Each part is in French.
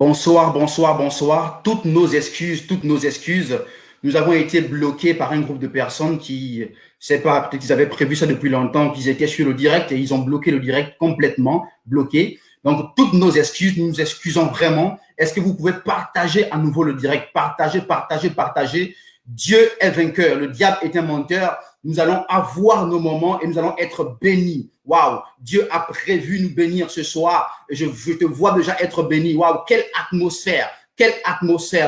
Bonsoir, bonsoir, bonsoir. Toutes nos excuses. Nous avons été bloqués par un groupe de personnes qui, c'est pas, peut-être qu'ils avaient prévu ça depuis longtemps, qu'ils étaient sur le direct et ils ont bloqué le direct complètement, bloqué. Donc, toutes nos excuses, nous nous excusons vraiment. Est-ce que vous pouvez partager à nouveau le direct? Partagez. Dieu est vainqueur. Le diable est un menteur. Nous allons avoir nos moments et nous allons être bénis. Waouh, Dieu a prévu nous bénir ce soir. Je te vois déjà être béni. Waouh, quelle atmosphère.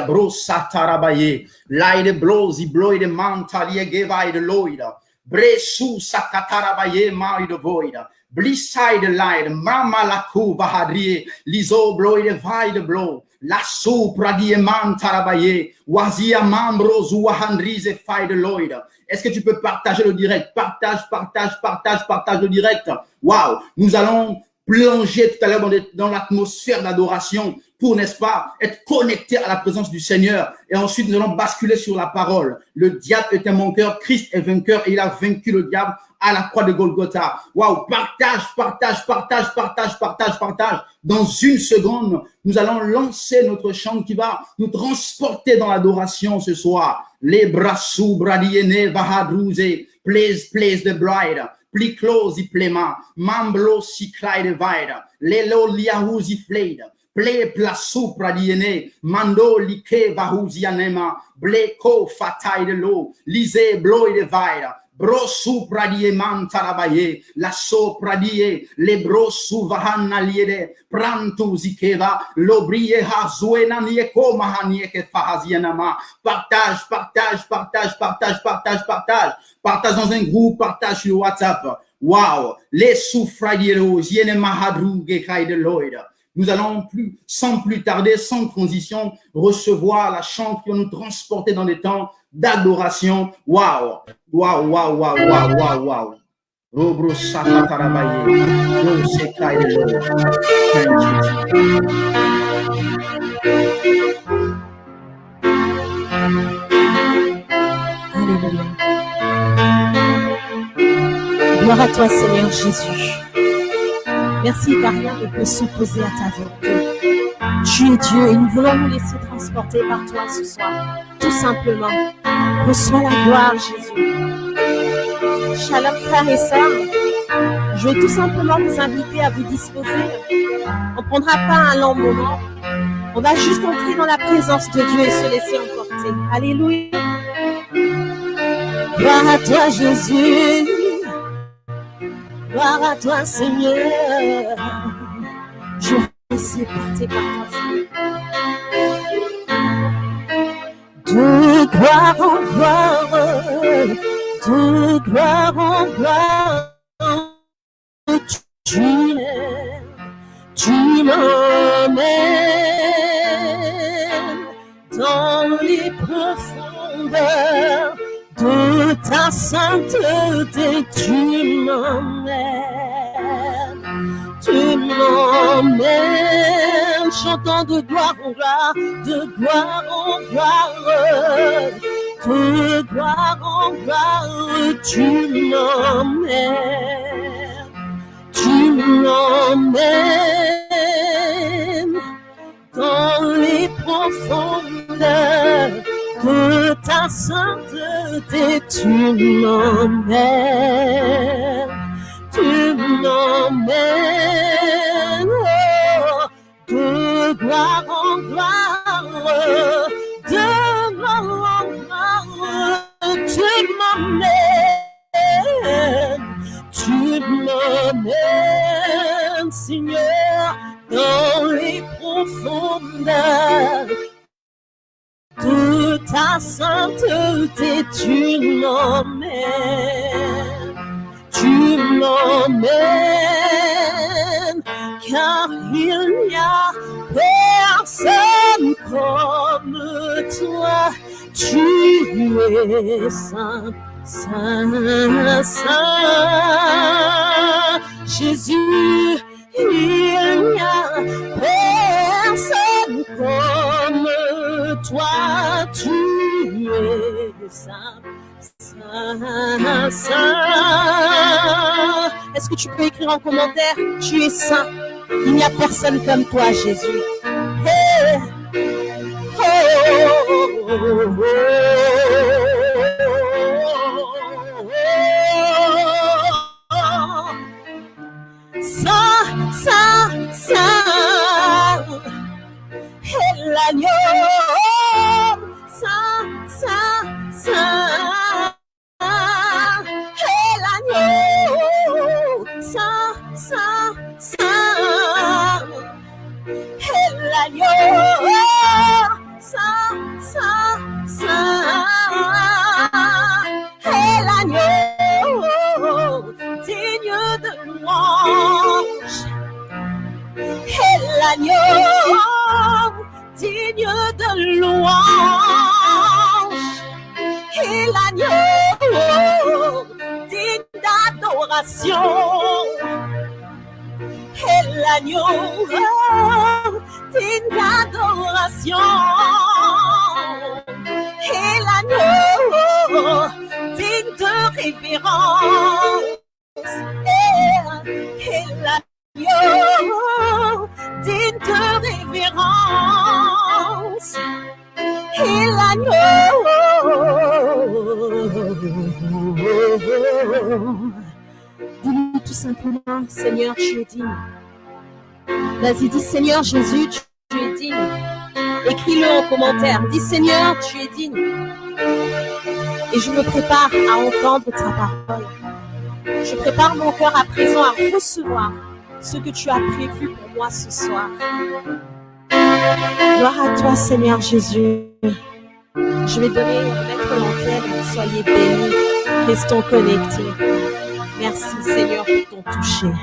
Bro, satarabaye. L'aide blows, il blow, il mantalie, geva, il loida. Bresu, sakatarabaye, ma, il voida. Blisside light, mama la couva hadrie, l'iso blow, il va, il blow. La sopra diamant tarabaye, wazia mambro, zouahandrise, faille de loida. Est-ce que tu peux partager le direct? Partage le direct. Waouh, nous allons plonger tout à l'heure dans l'atmosphère d'adoration pour, n'est-ce pas, être connecté à la présence du Seigneur. Et ensuite, nous allons basculer sur la parole. Le diable est un menteur, Christ est vainqueur et il a vaincu le diable à la croix de Golgotha. Waouh, partage. Dans une seconde, nous allons lancer notre chant qui va nous transporter dans l'adoration ce soir. Les bras sous bradiene vahadrouze, please the bride. Pli close i plema, mamblo si clyde vide, lelo liahusi fleid, ple plasu pradiene, mando like vahusi anema, bleko fatai de lo, lise bloide vide, brosu pradie mantarabaye, la so pradie, le brosu vahanna liede, prantu zikeva, lobrie hazuena nieko mahanieke fahazianama, partage. Partage dans un groupe, partage sur WhatsApp. Wow, les soufradiero, yene mahadru gekai de Lloyd. Nous allons sans plus tarder, sans transition, recevoir la chante qui va nous transporter dans des temps d'adoration. Wow. Robro sakatarabaye, no sekai de Lloyd. Alléluia. Gloire à toi, Seigneur Jésus. Merci car rien ne peut s'opposer à ta volonté. Tu es Dieu et nous voulons nous laisser transporter par toi ce soir. Tout simplement. Reçois la gloire, Jésus. Shalom, frères et sœurs. Je vais tout simplement vous inviter à vous disposer. On ne prendra pas un long moment. On va juste entrer dans la présence de Dieu et se laisser emporter. Alléluia. Gloire à toi, Jésus. Gloire à toi, Seigneur. Je vais laisser porter par toi, Seigneur. De gloire en gloire, de gloire en gloire, tu m'emmènes dans les profondeurs de ta sainteté, tu m'emmènes, chantant de gloire en gloire, de gloire en gloire, de gloire en gloire, tu m'emmènes dans les profondeurs de ta sainteté, tu m'emmènes, oh, de gloire en gloire, de gloire en gloire, tu m'emmènes, Seigneur, dans les profondeurs de ta sainteté, tu m'emmènes, car il n'y a personne comme toi, tu es saint, saint, saint, Jésus, il n'y a personne comme toi, tu es saint, saint, saint. Est-ce que tu peux écrire en commentaire? Tu es saint. Il n'y a personne comme toi, Jésus. Hey. l'agneau, Saint, Saint, Saint. Et l'agneau, Saint, Saint, Saint. Et l'agneau, Saint, Saint, Saint. Et l'agneau, digne de louange. Et l'agneau, digne de louange. Et l'agneau, digne d'adoration. Et l'agneau, digne d'adoration. Et l'agneau, digne de révérence. Et l'agneau, digne de révérence. Et l'agneau, dis-lui tout simplement, Seigneur, tu es digne. Vas-y, dis Seigneur Jésus, tu es digne. Écris-le en commentaire. Dis Seigneur, tu es digne. Et je me prépare à entendre ta parole. Je prépare mon cœur à présent à recevoir ce que tu as prévu pour moi ce soir. Gloire à toi, Seigneur Jésus. Je vais remettre l'antenne. Soyez bénis. Restons connectés. Merci, Seigneur, pour ton toucher.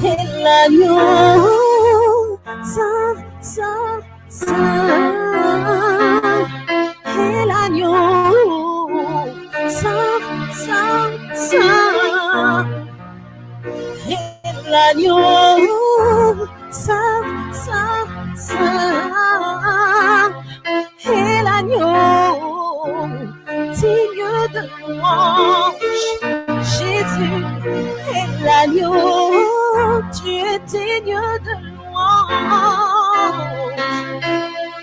Et l'agneau, Saint, Saint, Saint. Et l'agneau, Saint, Saint, Saint. Et l'agneau, Saint, Saint, Saint. Et l'agneau, digne de louange. Jésus est l'agneau, tu es digne de louange.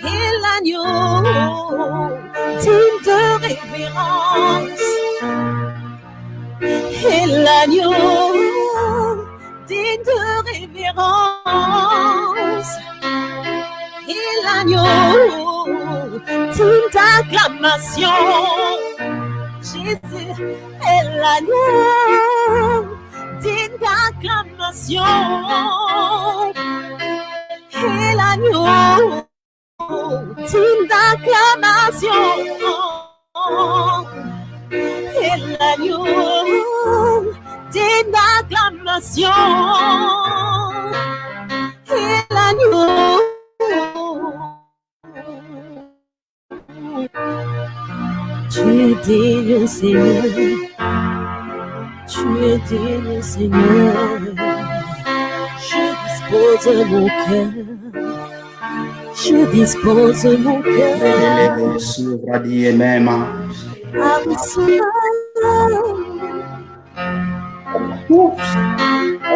Et l'agneau, digne de révérence. Et l'agneau, digne de révérence. Et l'agneau, digne d'acclamation. Jésus est l'agneau, digne d'acclamation. Et l'agneau, digne d'acclamation. Et l'agneau, digne d'acclamation. Et l'agneau, tu es digne, Seigneur. Tu es digne, Seigneur. Je dispose mon cœur. Je dispose mon cœur.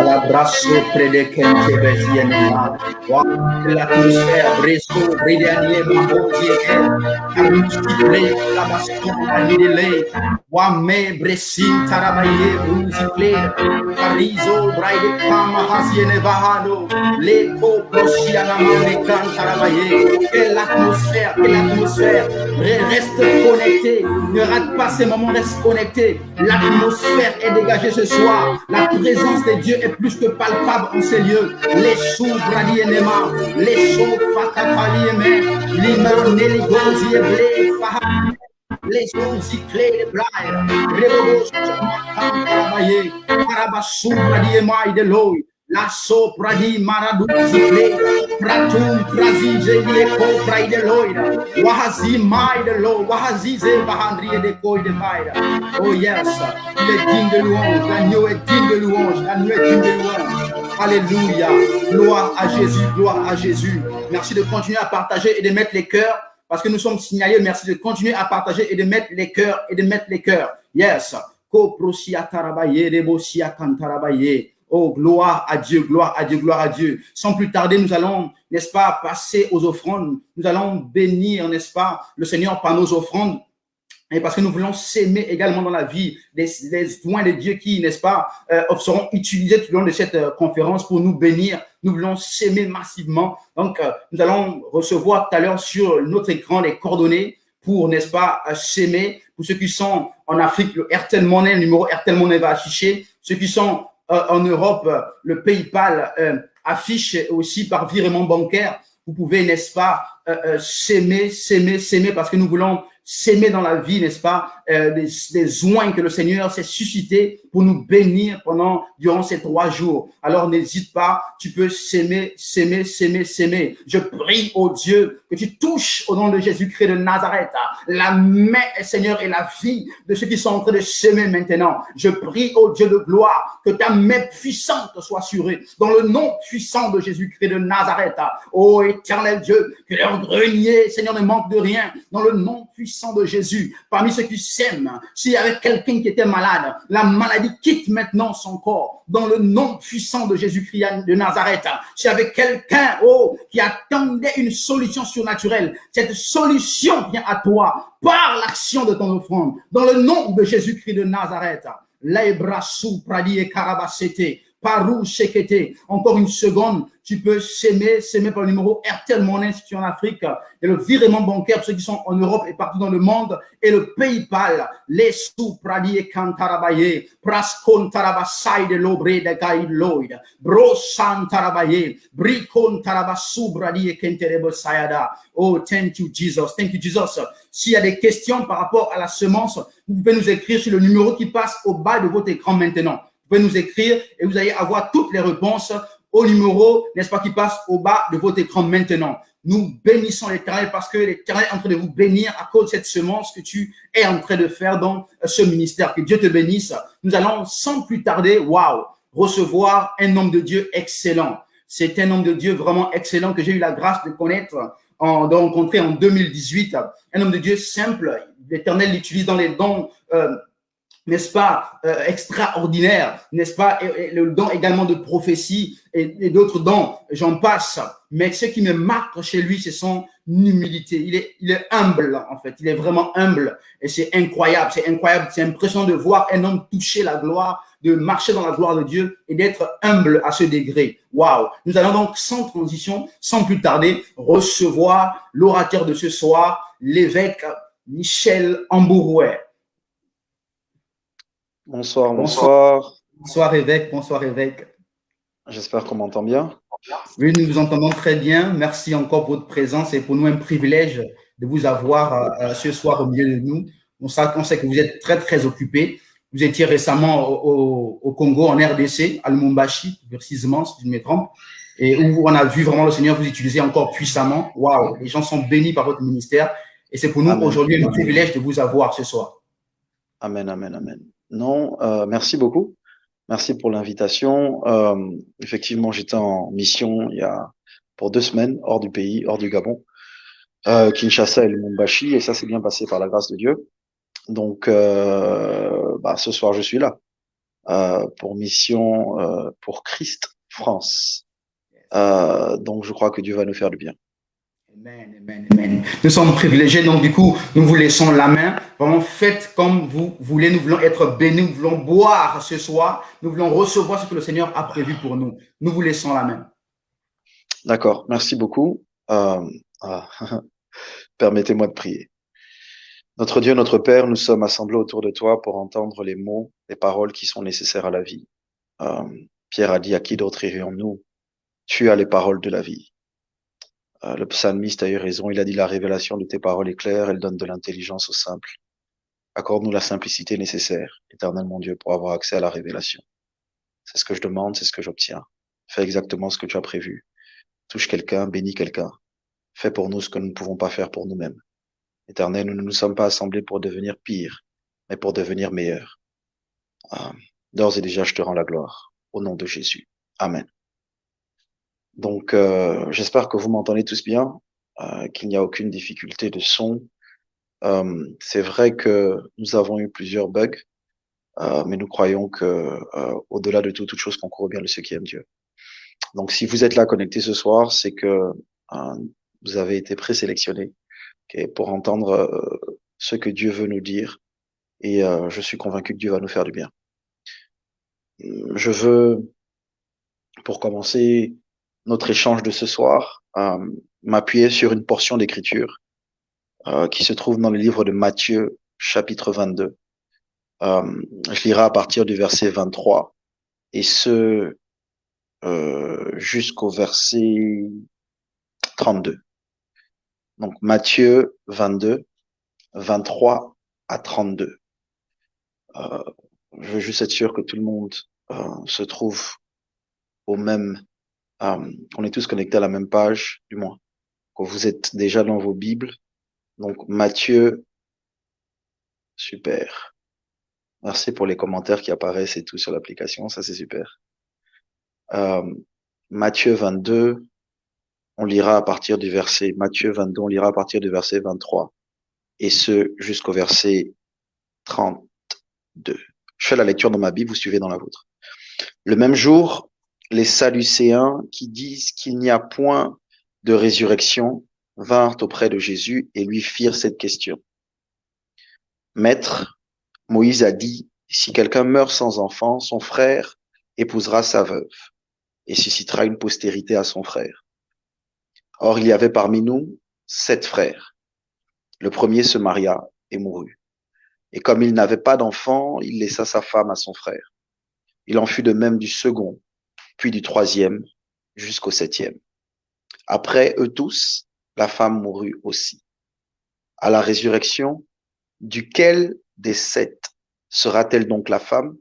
L'abbraccio prede che ti vesiena, l'atmosfera bresso brillianie mahosie amici la bastona di lei, me bresin tarabaye bruzicle, Pariso braide kama hasiene vahado, le co prosiana mane tarabaye, et l'atmosphère reste connectée, ne rate pas ces moments, reste connecté. L'atmosphère est dégagée ce soir. La présence de Dieu est plus que palpable en ces lieux. Les sous bradienema, les sous fatafalieme, l'imam neligosi et blé, les sous clés de blague, rebos, travailler, carabasou bradiema et de l'eau. La sopradi maradou ziple, pratum prazije lieko praide loida, wahazi maide lo, wahazize bahandrie de koi de maida. Oh yes, il est digne de louange, l'agneau est digne de louange, l'agneau est digne de louange. Alléluia, gloire à Jésus, gloire à Jésus. Merci de continuer à partager et de mettre les cœurs, parce que nous sommes signalés. Merci de continuer à partager et de mettre les cœurs, Yes. Koprosia tarabaye, rebosia kantarabaye. Oh, gloire à Dieu, gloire à Dieu, gloire à Dieu. Sans plus tarder, nous allons, n'est-ce pas, passer aux offrandes. Nous allons bénir, n'est-ce pas, le Seigneur par nos offrandes. Et parce que nous voulons s'aimer également dans la vie des soins de Dieu qui, n'est-ce pas, seront utilisés tout au long de cette conférence pour nous bénir. Nous voulons s'aimer massivement. Donc, nous allons recevoir tout à l'heure sur notre écran les coordonnées pour, n'est-ce pas, s'aimer. Pour ceux qui sont en Afrique, le Airtel Money, le numéro Airtel Money va afficher. Ceux qui sont en Europe, le PayPal affiche aussi par virement bancaire. Vous pouvez, n'est-ce pas, s'aimer parce que nous voulons s'aimer dans la vie, n'est-ce pas, des oins que le Seigneur s'est suscité pour nous bénir durant ces 3 jours. Alors n'hésite pas, tu peux s'aimer. Je prie au Dieu que tu touches au nom de Jésus-Christ de Nazareth la main, Seigneur, et la vie de ceux qui sont en train de s'aimer maintenant. Je prie au Dieu de gloire que ta main puissante soit sur eux, dans le nom puissant de Jésus-Christ de Nazareth. Ô éternel Dieu, que leur grenier, Seigneur, ne manque de rien, dans le nom puissant de Jésus. Parmi ceux qui s'aiment, s'il y avait quelqu'un qui était malade, la maladie quitte maintenant son corps, dans le nom puissant de Jésus-Christ de Nazareth. S'il y avait quelqu'un, qui attendait une solution surnaturelle, cette solution vient à toi par l'action de ton offrande, dans le nom de Jésus-Christ de Nazareth. Laebrasu pradi et karabasete. Parou Shekete. Encore une seconde, tu peux s'aimer par le numéro Airtel Money si tu es en Afrique, et le virement bancaire pour ceux qui sont en Europe et partout dans le monde, et le PayPal, les sous pradi et kantarabaye, praskon tarabasai de l'obre de Gaïd Lloyd, brosan tarabaye, brikon tarabasu bradi et kenterebo sayada. Oh, thank you Jesus. S'il y a des questions par rapport à la semence, vous pouvez nous écrire sur le numéro qui passe au bas de votre écran maintenant. Vous pouvez nous écrire et vous allez avoir toutes les réponses au numéro, n'est-ce pas, qui passe au bas de votre écran maintenant. Nous bénissons l'Éternel parce que l'Éternel est en train de vous bénir à cause de cette semence que tu es en train de faire dans ce ministère. Que Dieu te bénisse. Nous allons sans plus tarder, recevoir un homme de Dieu excellent. C'est un homme de Dieu vraiment excellent que j'ai eu la grâce de connaître, de rencontrer en 2018. Un homme de Dieu simple. L'Éternel l'utilise dans les dons n'est-ce pas, extraordinaire, n'est-ce pas, et le don également de prophétie et d'autres dons, j'en passe. Mais ce qui me marque chez lui, c'est son humilité. Il est humble, en fait. Il est vraiment humble. Et c'est incroyable. C'est impressionnant de voir un homme toucher la gloire, de marcher dans la gloire de Dieu et d'être humble à ce degré. Waouh! Nous allons donc, sans transition, sans plus tarder, recevoir l'orateur de ce soir, l'évêque Michel Ambourouet. Bonsoir. Bonsoir évêque. J'espère qu'on m'entend bien. Oui, nous vous entendons très bien. Merci encore pour votre présence et pour nous un privilège de vous avoir ce soir au milieu de nous. On sait que vous êtes très, très occupé. Vous étiez récemment au Congo, en RDC, à Lumumbashi, précisément, si je ne me trompe, et où on a vu vraiment le Seigneur vous utiliser encore puissamment. Waouh, les gens sont bénis par votre ministère et c'est pour nous aujourd'hui un privilège de vous avoir ce soir. Amen. Non, merci beaucoup. Merci pour l'invitation. Effectivement, j'étais en mission pour 2 semaines hors du pays, hors du Gabon, Kinshasa et Lubumbashi, et ça s'est bien passé par la grâce de Dieu. Donc, ce soir, je suis là pour mission pour Christ France. Donc, je crois que Dieu va nous faire du bien. Amen. Nous sommes privilégiés, donc du coup, nous vous laissons la main. Vraiment, faites comme vous voulez. Nous voulons être bénis, nous voulons boire ce soir. Nous voulons recevoir ce que le Seigneur a prévu pour nous. Nous vous laissons la main. D'accord, merci beaucoup. Permettez-moi de prier. Notre Dieu, notre Père, nous sommes assemblés autour de toi pour entendre les mots, les paroles qui sont nécessaires à la vie. Pierre a dit, à qui d'autre irions-nous? Tu as les paroles de la vie. Le psalmiste a eu raison, il a dit la révélation de tes paroles est claire, elle donne de l'intelligence aux simples. Accorde-nous la simplicité nécessaire, éternel mon Dieu, pour avoir accès à la révélation. C'est ce que je demande, c'est ce que j'obtiens. Fais exactement ce que tu as prévu. Touche quelqu'un, bénis quelqu'un. Fais pour nous ce que nous ne pouvons pas faire pour nous-mêmes. Éternel, nous ne nous sommes pas assemblés pour devenir pires, mais pour devenir meilleurs. D'ores et déjà, je te rends la gloire. Au nom de Jésus. Amen. Donc, j'espère que vous m'entendez tous bien, qu'il n'y a aucune difficulté de son C'est vrai que nous avons eu plusieurs bugs, mais nous croyons que au-delà de tout, toute chose concourt au bien de ceux qui aiment Dieu. Donc, si vous êtes là connecté ce soir, c'est que vous avez été présélectionné, pour entendre ce que Dieu veut nous dire, et je suis convaincu que Dieu va nous faire du bien. Je veux, pour commencer notre échange de ce soir, m'appuyer sur une portion d'écriture qui se trouve dans le livre de Matthieu, chapitre 22. Je lirai à partir du verset 23 et ce jusqu'au verset 32. Donc Matthieu 22, 23 à 32. Je veux juste être sûr que tout le monde se trouve au même, qu'on est tous connectés à la même page, du moins, que vous êtes déjà dans vos Bibles. Donc Matthieu, super. Merci pour les commentaires qui apparaissent et tout sur l'application, ça c'est super. Matthieu 22, on lira à partir du verset, Matthieu 22, on lira à partir du verset 23, et ce jusqu'au verset 32. Je fais la lecture dans ma Bible, vous suivez dans la vôtre. Le même jour, les Sadducéens qui disent qu'il n'y a point de résurrection vinrent auprès de Jésus et lui firent cette question. Maître, Moïse a dit, si quelqu'un meurt sans enfant, son frère épousera sa veuve et suscitera une postérité à son frère. Or, il y avait parmi nous 7 frères. Le premier se maria et mourut. Et comme il n'avait pas d'enfant, il laissa sa femme à son frère. Il en fut de même du second, puis du troisième, jusqu'au 7e. Après eux tous, la femme mourut aussi. À la résurrection, duquel des 7 sera-t-elle donc la femme?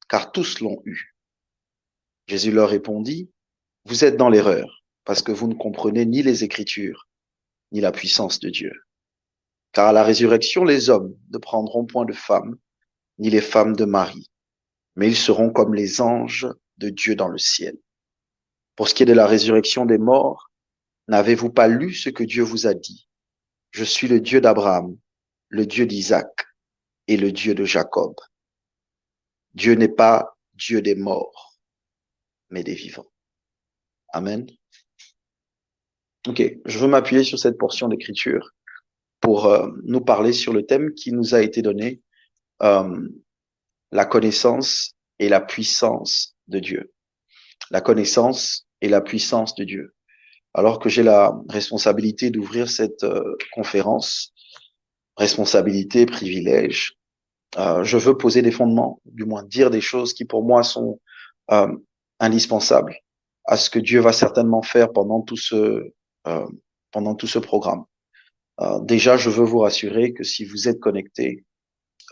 Car tous l'ont eue. Jésus leur répondit, vous êtes dans l'erreur, parce que vous ne comprenez ni les Écritures, ni la puissance de Dieu. Car à la résurrection, les hommes ne prendront point de femme, ni les femmes de mari, mais ils seront comme les anges de Dieu dans le ciel. Pour ce qui est de la résurrection des morts, n'avez-vous pas lu ce que Dieu vous a dit? Je suis le Dieu d'Abraham, le Dieu d'Isaac et le Dieu de Jacob. Dieu n'est pas Dieu des morts, mais des vivants. Amen. Ok, je veux m'appuyer sur cette portion d'écriture pour nous parler sur le thème qui nous a été donné, la connaissance et la puissance de Dieu. La connaissance et la puissance de Dieu. Alors que j'ai la responsabilité d'ouvrir cette conférence, responsabilité, privilège, je veux poser des fondements, du moins dire des choses qui pour moi sont indispensables à ce que Dieu va certainement faire pendant tout ce programme. Déjà, je veux vous rassurer que si vous êtes connectés,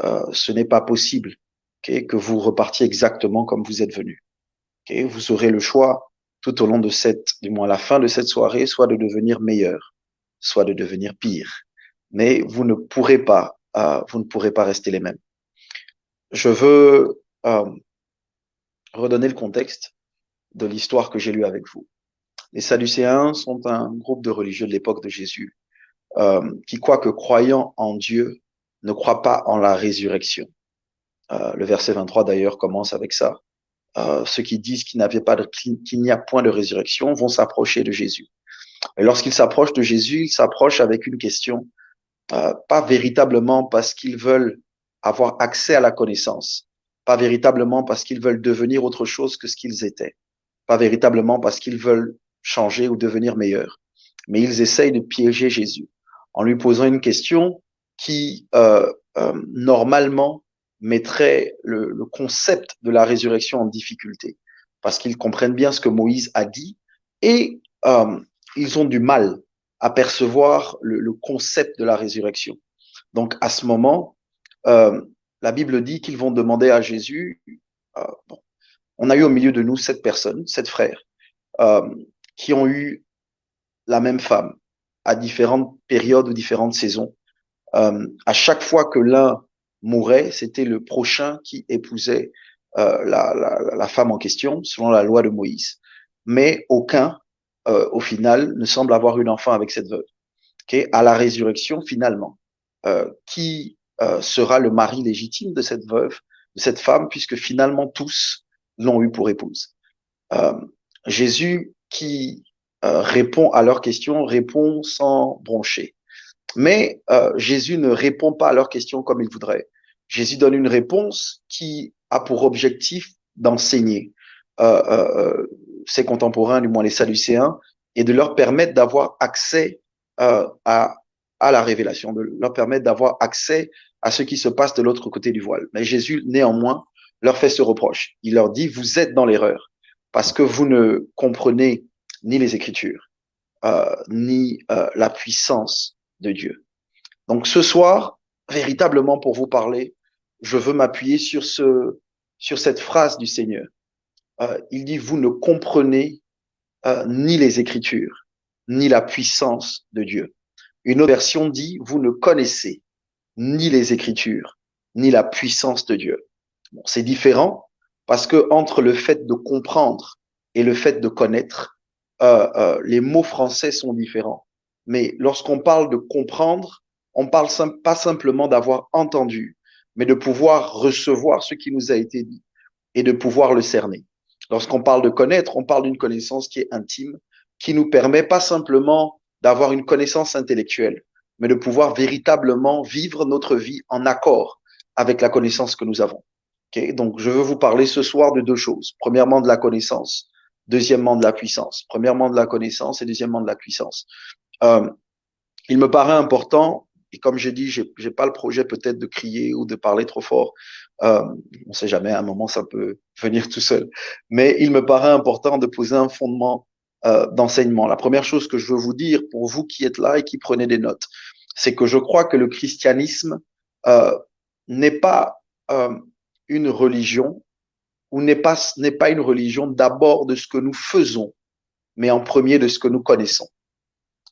ce n'est pas possible que vous repartiez exactement comme vous êtes venu. Vous aurez le choix tout au long de du moins à la fin de cette soirée, soit de devenir meilleur, soit de devenir pire. Mais vous ne pourrez pas rester les mêmes. Je veux redonner le contexte de l'histoire que j'ai lue avec vous. Les Sadducéens sont un groupe de religieux de l'époque de Jésus qui, quoique croyant en Dieu, ne croient pas en la résurrection. Le verset 23 d'ailleurs commence avec ça. Ceux qui disent qu'il n'y a point de résurrection vont s'approcher de Jésus. Et lorsqu'ils s'approchent de Jésus, ils s'approchent avec une question, pas véritablement parce qu'ils veulent avoir accès à la connaissance, pas véritablement parce qu'ils veulent devenir autre chose que ce qu'ils étaient, pas véritablement parce qu'ils veulent changer ou devenir meilleurs, mais ils essayent de piéger Jésus en lui posant une question qui normalement mettrait le concept de la résurrection en difficulté, parce qu'ils comprennent bien ce que Moïse a dit et ils ont du mal à percevoir le concept de la résurrection. Donc à ce moment, la Bible dit qu'ils vont demander à Jésus, on a eu au milieu de nous 7 personnes, 7 frères, qui ont eu la même femme à différentes périodes ou différentes saisons. À chaque fois que l'un mourait, c'était le prochain qui épousait la femme en question, selon la loi de Moïse. Mais aucun, au final, ne semble avoir eu d'enfant avec cette veuve. À la résurrection, finalement, qui sera le mari légitime de cette veuve, de cette femme, puisque finalement tous l'ont eu pour épouse. Jésus qui répond à leurs questions, répond sans broncher. Mais Jésus ne répond pas à leurs questions comme il voudrait. Jésus donne une réponse qui a pour objectif d'enseigner ses contemporains, du moins les Sadducéens, et de leur permettre d'avoir accès à la révélation, de leur permettre d'avoir accès à ce qui se passe de l'autre côté du voile. Mais Jésus, néanmoins, leur fait ce reproche. Il leur dit, vous êtes dans l'erreur parce que vous ne comprenez ni les Écritures, ni la puissance de Dieu. Donc ce soir, véritablement pour vous parler, je veux m'appuyer sur cette phrase du Seigneur. Il dit, vous ne comprenez ni les Écritures, ni la puissance de Dieu. Une autre version dit, vous ne connaissez ni les Écritures, ni la puissance de Dieu. Bon, c'est différent parce que entre le fait de comprendre et le fait de connaître, les mots français sont différents. Mais lorsqu'on parle de comprendre, on parle pas simplement d'avoir entendu, mais de pouvoir recevoir ce qui nous a été dit et de pouvoir le cerner. Lorsqu'on parle de connaître, on parle d'une connaissance qui est intime, qui nous permet pas simplement d'avoir une connaissance intellectuelle, mais de pouvoir véritablement vivre notre vie en accord avec la connaissance que nous avons. Okay? Donc, je veux vous parler ce soir de deux choses. Premièrement, de la connaissance. Deuxièmement, de la puissance. Premièrement, de la connaissance et deuxièmement, de la puissance. Il me paraît important, et comme j'ai dit, j'ai pas le projet peut-être de crier ou de parler trop fort. On sait jamais, à un moment, ça peut venir tout seul. Mais il me paraît important de poser un fondement d'enseignement. La première chose que je veux vous dire, pour vous qui êtes là et qui prenez des notes, c'est que je crois que le christianisme n'est pas une religion, ou n'est pas une religion d'abord de ce que nous faisons, mais en premier de ce que nous connaissons.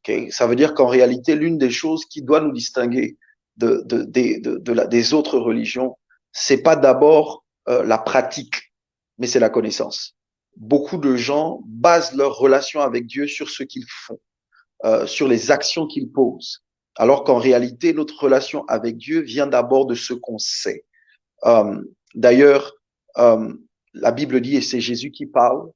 Okay? Ça veut dire qu'en réalité, l'une des choses qui doit nous distinguer des autres religions, c'est pas d'abord la pratique, mais c'est la connaissance. Beaucoup de gens basent leur relation avec Dieu sur ce qu'ils font, sur les actions qu'ils posent, alors qu'en réalité, notre relation avec Dieu vient d'abord de ce qu'on sait. D'ailleurs, la Bible dit, et c'est Jésus qui parle,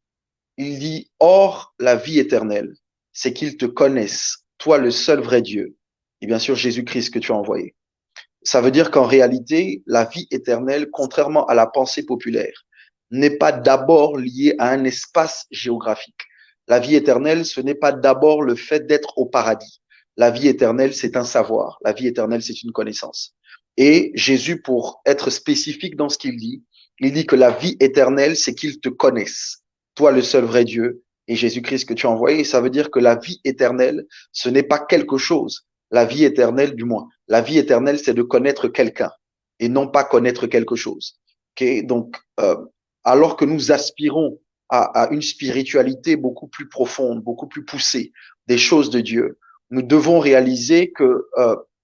il dit, or, la vie éternelle, c'est qu'ils te connaissent, toi le seul vrai Dieu, et bien sûr Jésus-Christ que tu as envoyé. Ça veut dire qu'en réalité, la vie éternelle, contrairement à la pensée populaire, n'est pas d'abord liée à un espace géographique. La vie éternelle, ce n'est pas d'abord le fait d'être au paradis. La vie éternelle, c'est un savoir. La vie éternelle, c'est une connaissance. Et Jésus, pour être spécifique dans ce qu'il dit que la vie éternelle, c'est qu'ils te connaissent, toi le seul vrai Dieu et Jésus-Christ que tu as envoyé. Et ça veut dire que la vie éternelle, ce n'est pas quelque chose. La vie éternelle, du moins. La vie éternelle, c'est de connaître quelqu'un et non pas connaître quelque chose. Okay? Donc, alors que nous aspirons à une spiritualité beaucoup plus profonde, beaucoup plus poussée, des choses de Dieu, nous devons réaliser que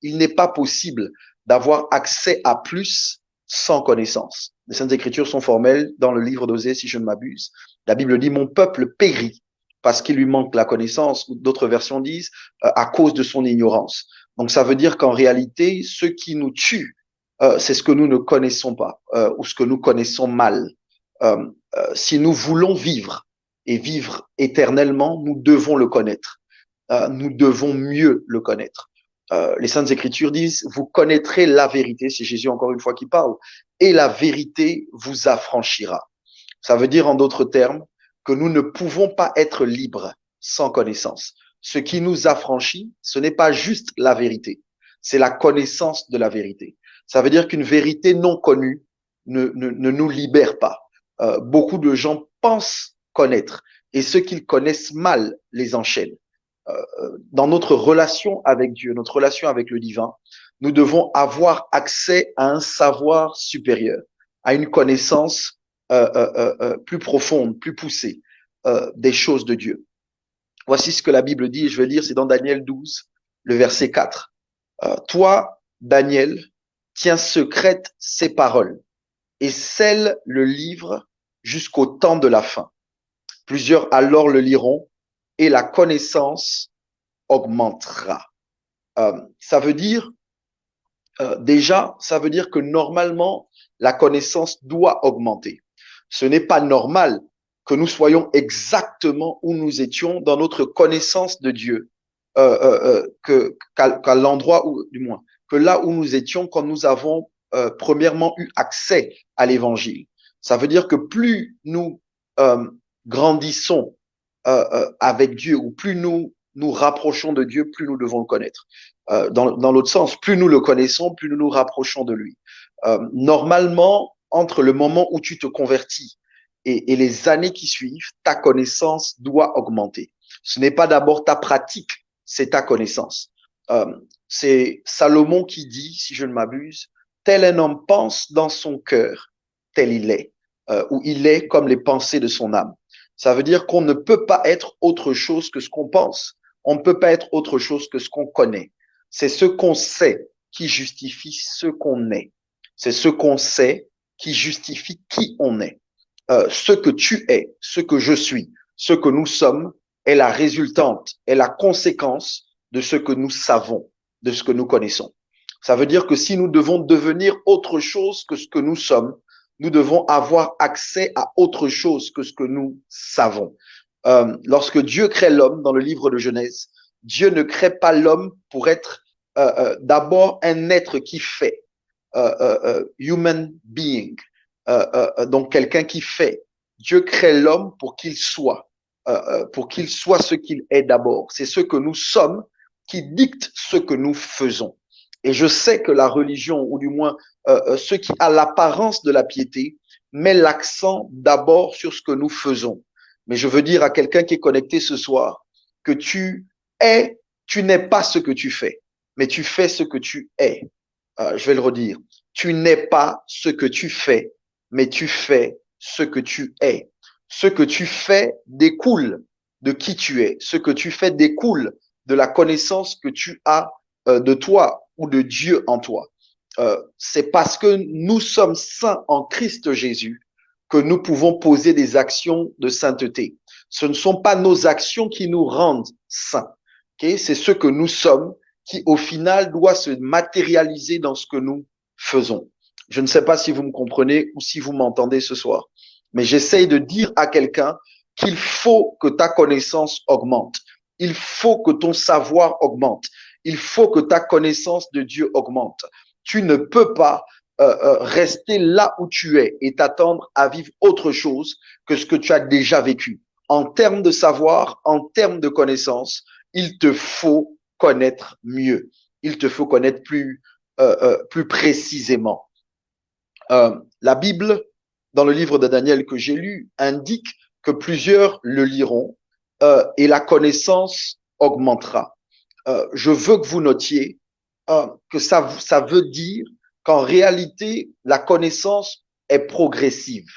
il n'est pas possible d'avoir accès à plus sans connaissance. Les Saintes Écritures sont formelles dans le livre d'Osée, si je ne m'abuse. La Bible dit, mon peuple périt parce qu'il lui manque la connaissance, ou d'autres versions disent, à cause de son ignorance. Donc ça veut dire qu'en réalité, ce qui nous tue, c'est ce que nous ne connaissons pas, ou ce que nous connaissons mal. Si nous voulons vivre et vivre éternellement, nous devons le connaître. Nous devons mieux le connaître. Les Saintes Écritures disent, vous connaîtrez la vérité, c'est Jésus encore une fois qui parle, et la vérité vous affranchira. Ça veut dire en d'autres termes que nous ne pouvons pas être libres sans connaissance. Ce qui nous affranchit, ce n'est pas juste la vérité, c'est la connaissance de la vérité. Ça veut dire qu'une vérité non connue ne nous libère pas. Beaucoup de gens pensent connaître et ceux qu'ils connaissent mal les enchaînent. Dans notre relation avec Dieu, notre relation avec le divin, nous devons avoir accès à un savoir supérieur, à une connaissance plus profonde, plus poussée des choses de Dieu. Voici ce que la Bible dit, et je vais lire, c'est dans Daniel 12, le verset 4. Toi, Daniel, tiens secrète ces paroles et scelle le livre jusqu'au temps de la fin. Plusieurs alors le liront et la connaissance augmentera. Ça veut dire déjà, ça veut dire que normalement, la connaissance doit augmenter. Ce n'est pas normal que nous soyons exactement où nous étions dans notre connaissance de Dieu, qu'à l'endroit où, du moins, que là où nous étions quand nous avons premièrement eu accès à l'évangile. Ça veut dire que plus nous grandissons avec Dieu, ou plus nous nous rapprochons de Dieu, plus nous devons le connaître. Dans l'autre sens, plus nous le connaissons, plus nous nous rapprochons de lui. Normalement, entre le moment où tu te convertis et les années qui suivent, ta connaissance doit augmenter. Ce n'est pas d'abord ta pratique, c'est ta connaissance. C'est Salomon qui dit, si je ne m'abuse, tel un homme pense dans son cœur, tel il est, ou il est comme les pensées de son âme. Ça veut dire qu'on ne peut pas être autre chose que ce qu'on pense. On ne peut pas être autre chose que ce qu'on connaît. C'est ce qu'on sait qui justifie ce qu'on est. C'est ce qu'on sait qui justifie qui on est. Ce que tu es, ce que je suis, ce que nous sommes est la résultante, est la conséquence de ce que nous savons, de ce que nous connaissons. Ça veut dire que si nous devons devenir autre chose que ce que nous sommes, nous devons avoir accès à autre chose que ce que nous savons. Lorsque Dieu crée l'homme dans le livre de Genèse, Dieu ne crée pas l'homme pour être d'abord un être qui fait, human being, donc quelqu'un qui fait. Dieu crée l'homme pour qu'il soit ce qu'il est d'abord. C'est ce que nous sommes qui dicte ce que nous faisons. Et je sais que la religion, ou du moins ce qui a l'apparence de la piété, met l'accent d'abord sur ce que nous faisons. Mais je veux dire à quelqu'un qui est connecté ce soir que tu n'es pas ce que tu fais, mais tu fais ce que tu es. Je vais le redire. Tu n'es pas ce que tu fais, mais tu fais ce que tu es. Ce que tu fais découle de qui tu es. Ce que tu fais découle de la connaissance que tu as de toi ou de Dieu en toi. C'est parce que nous sommes saints en Christ Jésus que nous pouvons poser des actions de sainteté. Ce ne sont pas nos actions qui nous rendent saints. Okay? C'est ce que nous sommes qui, au final, doit se matérialiser dans ce que nous faisons. Je ne sais pas si vous me comprenez ou si vous m'entendez ce soir, mais j'essaye de dire à quelqu'un qu'il faut que ta connaissance augmente. Il faut que ton savoir augmente. Il faut que ta connaissance de Dieu augmente. Tu ne peux pas rester là où tu es et t'attendre à vivre autre chose que ce que tu as déjà vécu. En termes de savoir, en termes de connaissance, il te faut connaître mieux. Il te faut connaître plus précisément. La Bible, dans le livre de Daniel que j'ai lu, indique que plusieurs le liront et la connaissance augmentera. Je veux que vous notiez que ça veut dire qu'en réalité, la connaissance est progressive.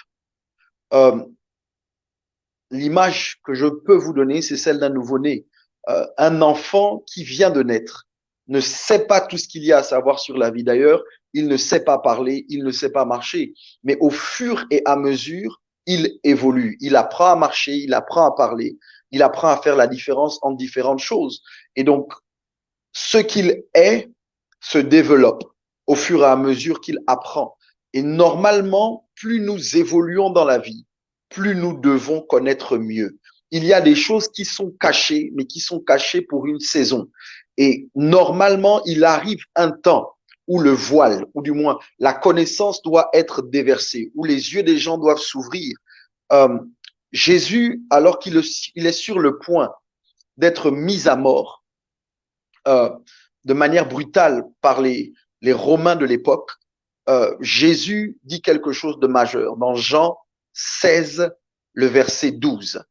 L'image que je peux vous donner, c'est celle d'un nouveau-né. Un enfant qui vient de naître ne sait pas tout ce qu'il y a à savoir sur la vie. D'ailleurs, il ne sait pas parler, il ne sait pas marcher. Mais au fur et à mesure, il évolue. Il apprend à marcher, il apprend à parler, il apprend à faire la différence entre différentes choses. Et donc, ce qu'il est se développe au fur et à mesure qu'il apprend. Et normalement, plus nous évoluons dans la vie, plus nous devons connaître mieux. Il y a des choses qui sont cachées, mais qui sont cachées pour une saison. Et normalement, il arrive un temps où le voile, ou du moins la connaissance doit être déversée, où les yeux des gens doivent s'ouvrir. Jésus, alors qu'il est sur le point d'être mis à mort de manière brutale par les Romains de l'époque, Jésus dit quelque chose de majeur. Dans Jean 16, le verset 12.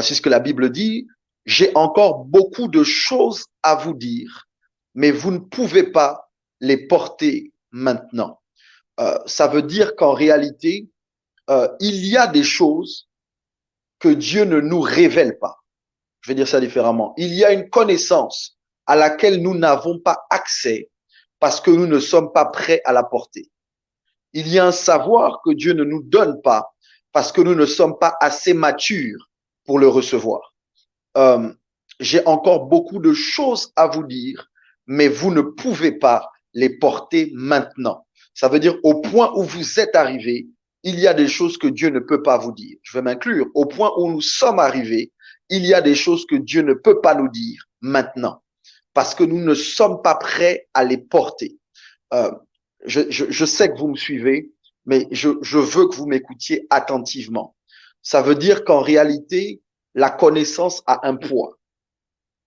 C'est ce que la Bible dit. J'ai encore beaucoup de choses à vous dire, mais vous ne pouvez pas les porter maintenant. Ça veut dire qu'en réalité, il y a des choses que Dieu ne nous révèle pas. Je vais dire ça différemment. Il y a une connaissance à laquelle nous n'avons pas accès parce que nous ne sommes pas prêts à la porter. Il y a un savoir que Dieu ne nous donne pas parce que nous ne sommes pas assez matures pour le recevoir. J'ai encore beaucoup de choses à vous dire, mais vous ne pouvez pas les porter maintenant. Ça veut dire au point où vous êtes arrivé, il y a des choses que Dieu ne peut pas vous dire. Je vais m'inclure. Au point où nous sommes arrivés, il y a des choses que Dieu ne peut pas nous dire maintenant parce que nous ne sommes pas prêts à les porter. Je sais que vous me suivez, mais je veux que vous m'écoutiez attentivement. Ça veut dire qu'en réalité, la connaissance a un poids.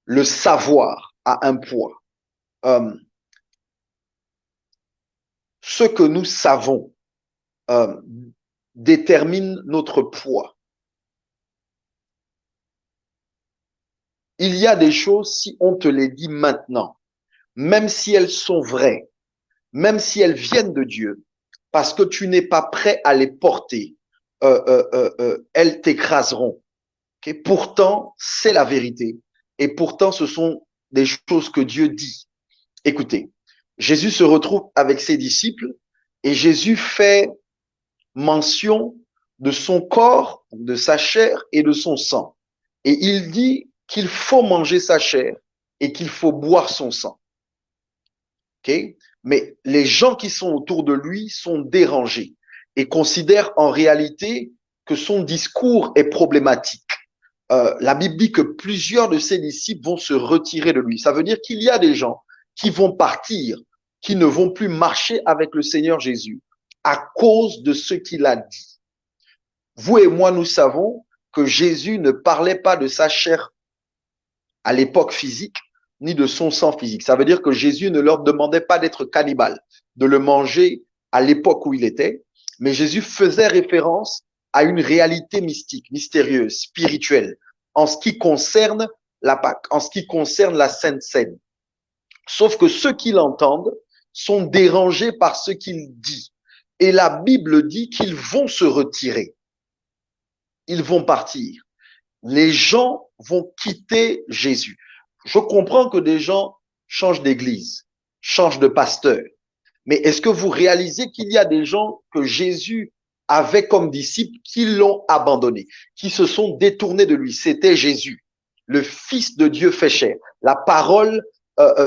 Le savoir a un poids. Ce que nous savons détermine notre poids. Il y a des choses, si on te les dit maintenant, même si elles sont vraies, même si elles viennent de Dieu, parce que tu n'es pas prêt à les porter, elles t'écraseront. Okay? Pourtant, c'est la vérité. Et pourtant, ce sont des choses que Dieu dit. Écoutez, Jésus se retrouve avec ses disciples et Jésus fait mention de son corps, de sa chair et de son sang. Et il dit qu'il faut manger sa chair et qu'il faut boire son sang. Okay? Mais les gens qui sont autour de lui sont dérangés et considèrent en réalité que son discours est problématique. La Bible dit que plusieurs de ses disciples vont se retirer de lui. Ça veut dire qu'il y a des gens qui vont partir, qui ne vont plus marcher avec le Seigneur Jésus à cause de ce qu'il a dit. Vous et moi, nous savons que Jésus ne parlait pas de sa chair à l'époque physique, ni de son sang physique. Ça veut dire que Jésus ne leur demandait pas d'être cannibale, de le manger à l'époque où il était, mais Jésus faisait référence à une réalité mystique, mystérieuse, spirituelle, en ce qui concerne la Pâque, en ce qui concerne la Sainte Seine. Sauf que ceux qui l'entendent sont dérangés par ce qu'il dit. Et la Bible dit qu'ils vont se retirer. Ils vont partir. Les gens vont quitter Jésus. Je comprends que des gens changent d'église, changent de pasteur. Mais est-ce que vous réalisez qu'il y a des gens que Jésus avait comme disciples qui l'ont abandonné, qui se sont détournés de lui? C'était Jésus, le Fils de Dieu fait chair, la parole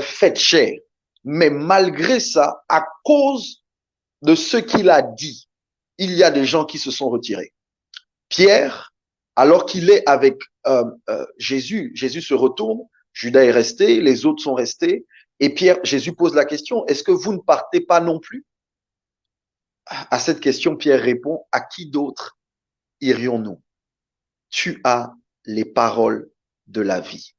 faite chair. Mais malgré ça, à cause de ce qu'il a dit, il y a des gens qui se sont retirés. Pierre, alors qu'il est avec Jésus se retourne, Judas est resté, les autres sont restés, et Jésus pose la question, est-ce que vous ne partez pas non plus? À cette question, Pierre répond, à qui d'autre irions-nous? Tu as les paroles de la vie.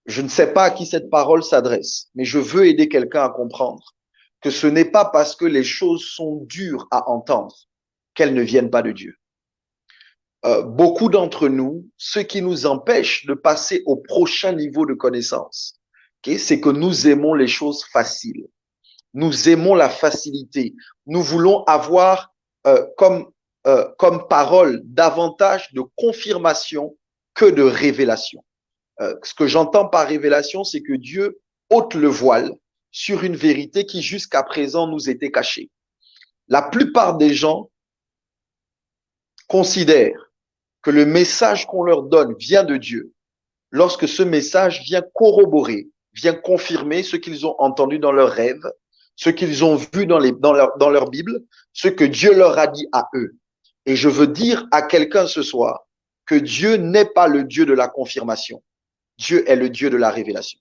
Je ne sais pas à qui cette parole s'adresse, mais je veux aider quelqu'un à comprendre que ce n'est pas parce que les choses sont dures à entendre qu'elles ne viennent pas de Dieu. Beaucoup d'entre nous, ce qui nous empêche de passer au prochain niveau de connaissance, c'est que nous aimons les choses faciles. Nous aimons la facilité. Nous voulons avoir comme parole davantage de confirmation que de révélation. Ce que j'entends par révélation, c'est que Dieu ôte le voile sur une vérité qui jusqu'à présent nous était cachée. La plupart des gens considèrent que le message qu'on leur donne vient de Dieu lorsque ce message vient corroborer, vient confirmer ce qu'ils ont entendu dans leurs rêves, ce qu'ils ont vu dans leur Bible, ce que Dieu leur a dit à eux. Et je veux dire à quelqu'un ce soir que Dieu n'est pas le Dieu de la confirmation. Dieu est le Dieu de la révélation.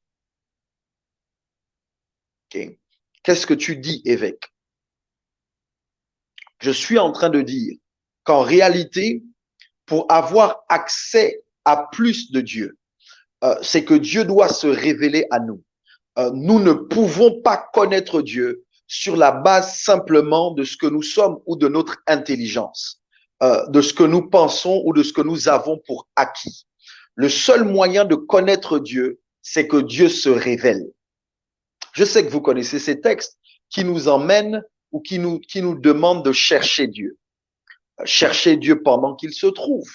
Okay. Qu'est-ce que tu dis, évêque? Je suis en train de dire qu'en réalité, pour avoir accès à plus de Dieu, c'est que Dieu doit se révéler à nous. Nous ne pouvons pas connaître Dieu sur la base simplement de ce que nous sommes ou de notre intelligence, de ce que nous pensons ou de ce que nous avons pour acquis. Le seul moyen de connaître Dieu, c'est que Dieu se révèle. Je sais que vous connaissez ces textes qui nous emmènent ou qui nous demandent de chercher Dieu. Chercher Dieu pendant qu'il se trouve.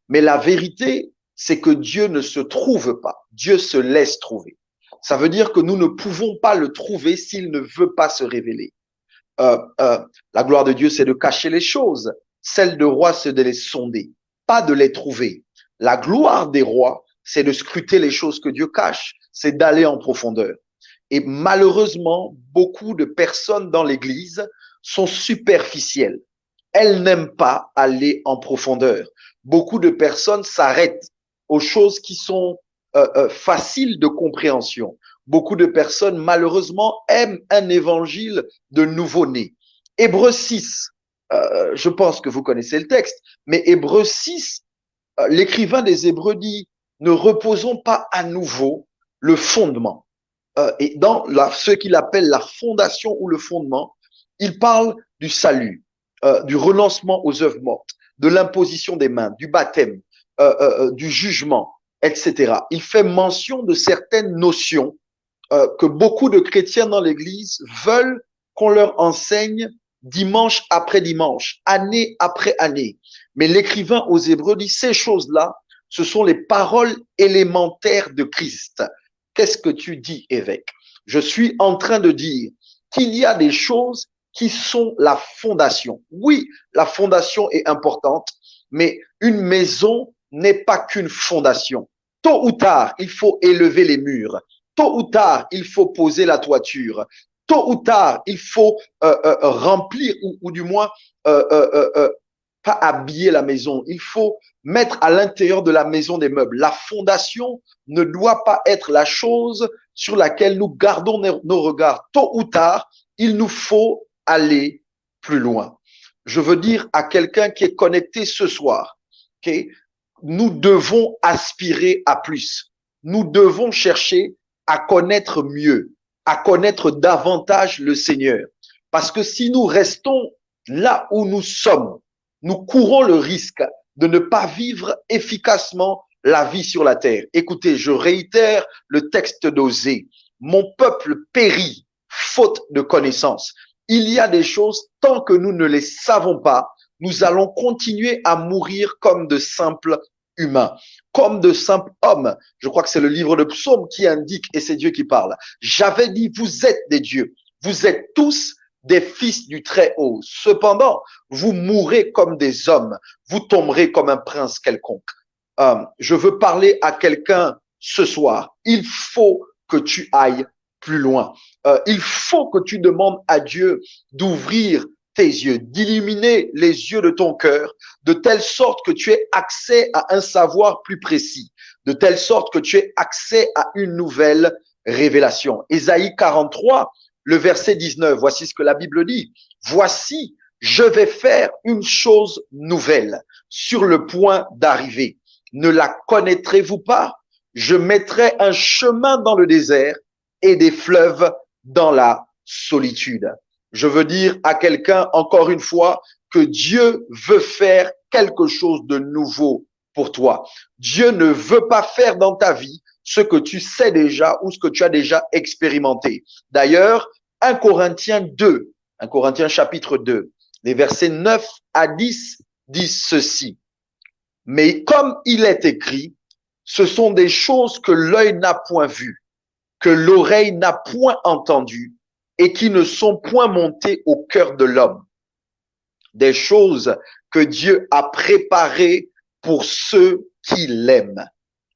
Mais la vérité, c'est que Dieu ne se trouve pas. Dieu se laisse trouver. Ça veut dire que nous ne pouvons pas le trouver s'il ne veut pas se révéler. La gloire de Dieu, c'est de cacher les choses. Celle de roi, c'est de les sonder, pas de les trouver. La gloire des rois, c'est de scruter les choses que Dieu cache, c'est d'aller en profondeur. Et malheureusement, beaucoup de personnes dans l'Église sont superficielles. Elles n'aiment pas aller en profondeur. Beaucoup de personnes s'arrêtent aux choses qui sont faciles de compréhension. Beaucoup de personnes, malheureusement, aiment un évangile de nouveau-né. Hébreux 6, je pense que vous connaissez le texte, mais Hébreux 6, l'écrivain des Hébreux dit, ne reposons pas à nouveau le fondement. Et dans ce qu'il appelle la fondation ou le fondement, il parle du salut, du renoncement aux œuvres mortes, de l'imposition des mains, du baptême, du jugement, etc. Il fait mention de certaines notions que beaucoup de chrétiens dans l'Église veulent qu'on leur enseigne dimanche après dimanche, année après année. Mais l'écrivain aux Hébreux dit ces choses-là, ce sont les paroles élémentaires de Christ. Qu'est-ce que tu dis, évêque? Je suis en train de dire qu'il y a des choses qui sont la fondation. Oui, la fondation est importante, mais une maison n'est pas qu'une fondation. Tôt ou tard, il faut élever les murs. Tôt ou tard, il faut poser la toiture. Tôt ou tard, il faut remplir ou du moins pas habiller la maison. Il faut mettre à l'intérieur de la maison des meubles. La fondation ne doit pas être la chose sur laquelle nous gardons nos regards. Tôt ou tard, il nous faut aller plus loin. Je veux dire à quelqu'un qui est connecté ce soir, okay, nous devons aspirer à plus. Nous devons chercher à connaître mieux, à connaître davantage le Seigneur. Parce que si nous restons là où nous sommes, nous courons le risque de ne pas vivre efficacement la vie sur la terre. Écoutez, je réitère le texte d'Osée. Mon peuple périt faute de connaissance. Il y a des choses, tant que nous ne les savons pas, nous allons continuer à mourir comme de simples humains, comme de simples hommes. Je crois que c'est le livre de Psaume qui indique, et c'est Dieu qui parle. J'avais dit, vous êtes des dieux. Vous êtes tous des fils du Très-Haut. Cependant, vous mourrez comme des hommes. Vous tomberez comme un prince quelconque. Je veux parler à quelqu'un ce soir. Il faut que tu ailles plus loin. Il faut que tu demandes à Dieu d'ouvrir tes yeux, d'illuminer les yeux de ton cœur, de telle sorte que tu aies accès à un savoir plus précis, de telle sorte que tu aies accès à une nouvelle révélation. Ésaïe 43, le verset 19, voici ce que la Bible dit. Voici, je vais faire une chose nouvelle sur le point d'arriver. Ne la connaîtrez-vous pas? Je mettrai un chemin dans le désert et des fleuves dans la solitude. Je veux dire à quelqu'un, encore une fois, que Dieu veut faire quelque chose de nouveau pour toi. Dieu ne veut pas faire dans ta vie ce que tu sais déjà ou ce que tu as déjà expérimenté. D'ailleurs, 1 Corinthiens chapitre 2, les versets 9 à 10 disent ceci. Mais comme il est écrit, ce sont des choses que l'œil n'a point vues, que l'oreille n'a point entendues et qui ne sont point montées au cœur de l'homme. Des choses que Dieu a préparées pour ceux qui l'aiment.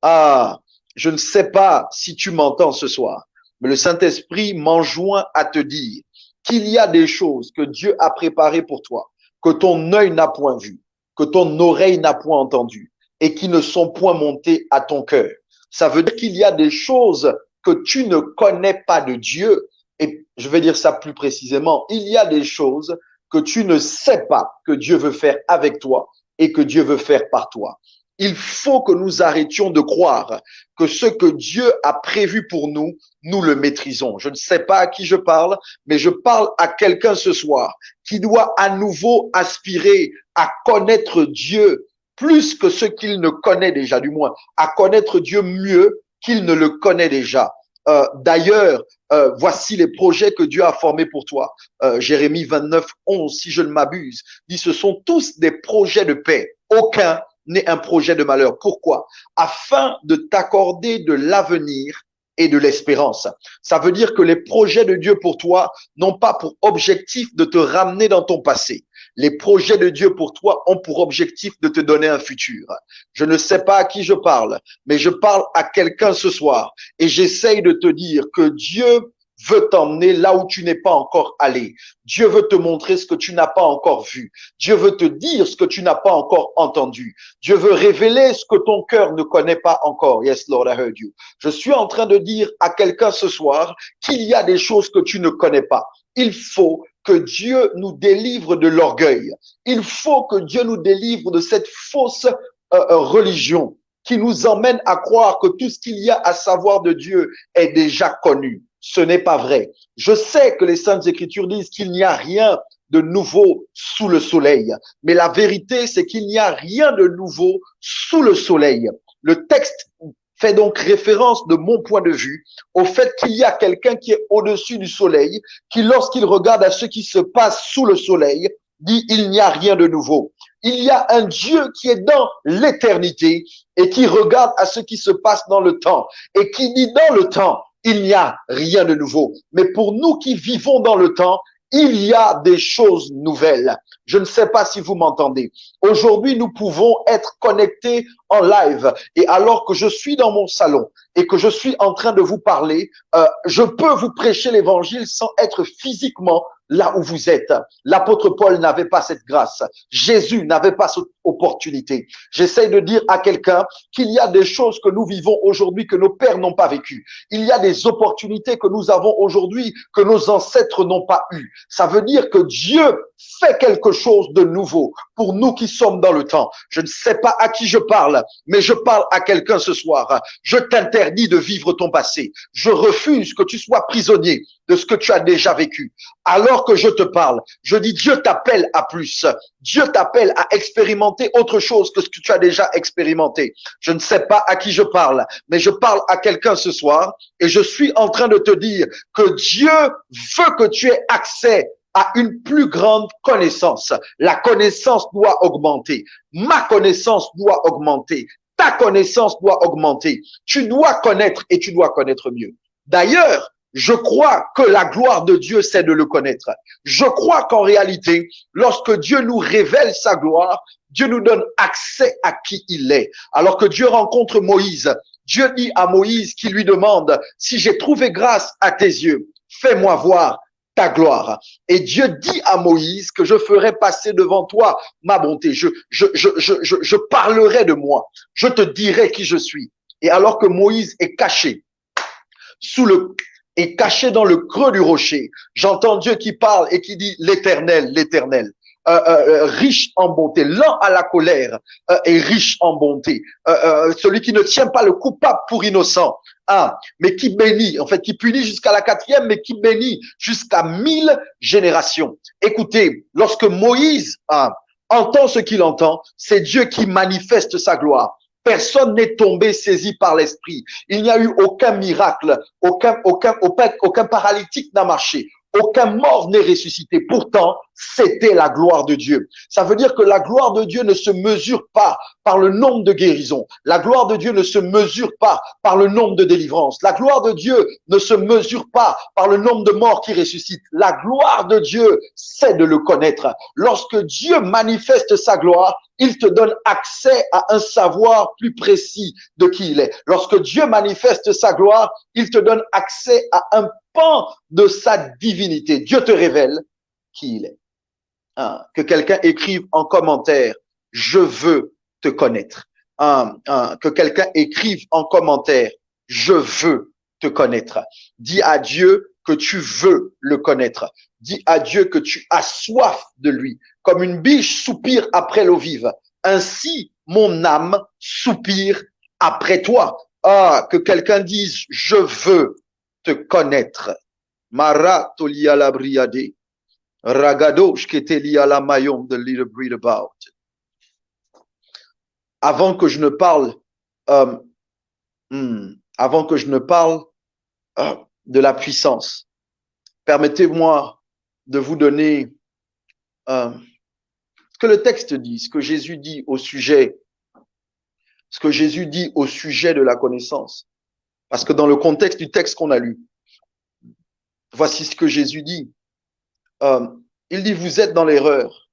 Ah, je ne sais pas si tu m'entends ce soir, mais le Saint-Esprit m'enjoint à te dire qu'il y a des choses que Dieu a préparées pour toi, que ton œil n'a point vu, que ton oreille n'a point entendu et qui ne sont point montées à ton cœur. Ça veut dire qu'il y a des choses que tu ne connais pas de Dieu. Et je vais dire ça plus précisément, il y a des choses que tu ne sais pas que Dieu veut faire avec toi et que Dieu veut faire par toi. Il faut que nous arrêtions de croire que ce que Dieu a prévu pour nous, nous le maîtrisons. Je ne sais pas à qui je parle, mais je parle à quelqu'un ce soir qui doit à nouveau aspirer à connaître Dieu plus que ce qu'il ne connaît déjà, du moins, à connaître Dieu mieux qu'il ne le connaît déjà. D'ailleurs, voici les projets que Dieu a formés pour toi. Jérémie 29, 11, si je ne m'abuse, dit ce sont tous des projets de paix. Aucun n'est un projet de malheur. Pourquoi? Afin de t'accorder de l'avenir et de l'espérance. Ça veut dire que les projets de Dieu pour toi n'ont pas pour objectif de te ramener dans ton passé. Les projets de Dieu pour toi ont pour objectif de te donner un futur. Je ne sais pas à qui je parle, mais je parle à quelqu'un ce soir et j'essaye de te dire que Dieu veut t'emmener là où tu n'es pas encore allé. Dieu veut te montrer ce que tu n'as pas encore vu. Dieu veut te dire ce que tu n'as pas encore entendu. Dieu veut révéler ce que ton cœur ne connaît pas encore. Yes, Lord, I heard you. Je suis en train de dire à quelqu'un ce soir qu'il y a des choses que tu ne connais pas. Il faut que Dieu nous délivre de l'orgueil. Il faut que Dieu nous délivre de cette fausse religion qui nous emmène à croire que tout ce qu'il y a à savoir de Dieu est déjà connu. Ce n'est pas vrai. Je sais que les Saintes Écritures disent qu'il n'y a rien de nouveau sous le soleil. Mais la vérité, c'est qu'il n'y a rien de nouveau sous le soleil. Le texte fait donc référence, de mon point de vue, au fait qu'il y a quelqu'un qui est au-dessus du soleil, qui, lorsqu'il regarde à ce qui se passe sous le soleil, dit il n'y a rien de nouveau. Il y a un Dieu qui est dans l'éternité et qui regarde à ce qui se passe dans le temps et qui dit dans le temps, il n'y a rien de nouveau. Mais pour nous qui vivons dans le temps, il y a des choses nouvelles. Je ne sais pas si vous m'entendez. Aujourd'hui, nous pouvons être connectés en live. Et alors que je suis dans mon salon et que je suis en train de vous parler, je peux vous prêcher l'évangile sans être physiquement là où vous êtes. L'apôtre Paul n'avait pas cette grâce. Jésus n'avait pas cette opportunité. J'essaie de dire à quelqu'un qu'il y a des choses que nous vivons aujourd'hui que nos pères n'ont pas vécues. Il y a des opportunités que nous avons aujourd'hui que nos ancêtres n'ont pas eues. Ça veut dire que Dieu fait quelque chose de nouveau pour nous qui sommes dans le temps. Je ne sais pas à qui je parle, mais je parle à quelqu'un ce soir. Je t'interdis de vivre ton passé. Je refuse que tu sois prisonnier de ce que tu as déjà vécu. Alors que je te parle, je dis Dieu t'appelle à plus. Dieu t'appelle à expérimenter autre chose que ce que tu as déjà expérimenté. Je ne sais pas à qui je parle, mais je parle à quelqu'un ce soir et je suis en train de te dire que Dieu veut que tu aies accès à une plus grande connaissance. La connaissance doit augmenter. Ma connaissance doit augmenter. Ta connaissance doit augmenter. Tu dois connaître et tu dois connaître mieux. D'ailleurs, je crois que la gloire de Dieu, c'est de le connaître. Je crois qu'en réalité, lorsque Dieu nous révèle sa gloire, Dieu nous donne accès à qui il est. Alors que Dieu rencontre Moïse, Dieu dit à Moïse qui lui demande, si j'ai trouvé grâce à tes yeux, fais-moi voir ta gloire. Et Dieu dit à Moïse que je ferai passer devant toi ma bonté. Je parlerai de moi. Je te dirai qui je suis. Et alors que Moïse est caché caché dans le creux du rocher, j'entends Dieu qui parle et qui dit l'Éternel, l'Éternel. Riche en bonté, lent à la colère et riche en bonté. Celui qui ne tient pas le coupable pour innocent, mais qui bénit, en fait, qui punit jusqu'à la 4e, mais qui bénit jusqu'à 1000 générations. Écoutez, lorsque Moïse entend ce qu'il entend, c'est Dieu qui manifeste sa gloire. Personne n'est tombé saisi par l'esprit. Il n'y a eu aucun miracle, aucun paralytique n'a marché. Aucun mort n'est ressuscité. Pourtant, c'était la gloire de Dieu. Ça veut dire que la gloire de Dieu ne se mesure pas par le nombre de guérisons. La gloire de Dieu ne se mesure pas par le nombre de délivrances. La gloire de Dieu ne se mesure pas par le nombre de morts qui ressuscitent. La gloire de Dieu, c'est de le connaître. Lorsque Dieu manifeste sa gloire, il te donne accès à un savoir plus précis de qui il est. Lorsque Dieu manifeste sa gloire, il te donne accès à un pan de sa divinité. Dieu te révèle qui il est. Que quelqu'un écrive en commentaire, je veux te connaître. Que quelqu'un écrive en commentaire, je veux te connaître. Dis à Dieu que tu veux le connaître. Dis à Dieu que tu as soif de lui. Comme une biche soupire après l'eau vive. Ainsi, mon âme soupire après toi. Que quelqu'un dise, je veux te connaître. Mara tolia la briade. Ragado shketeli ala mayom de little breed about. Avant que je ne parle, de la puissance, permettez-moi de vous donner ce que le texte dit, ce que Jésus dit au sujet de la connaissance. Parce que dans le contexte du texte qu'on a lu, voici ce que Jésus dit. Il dit, vous êtes dans l'erreur,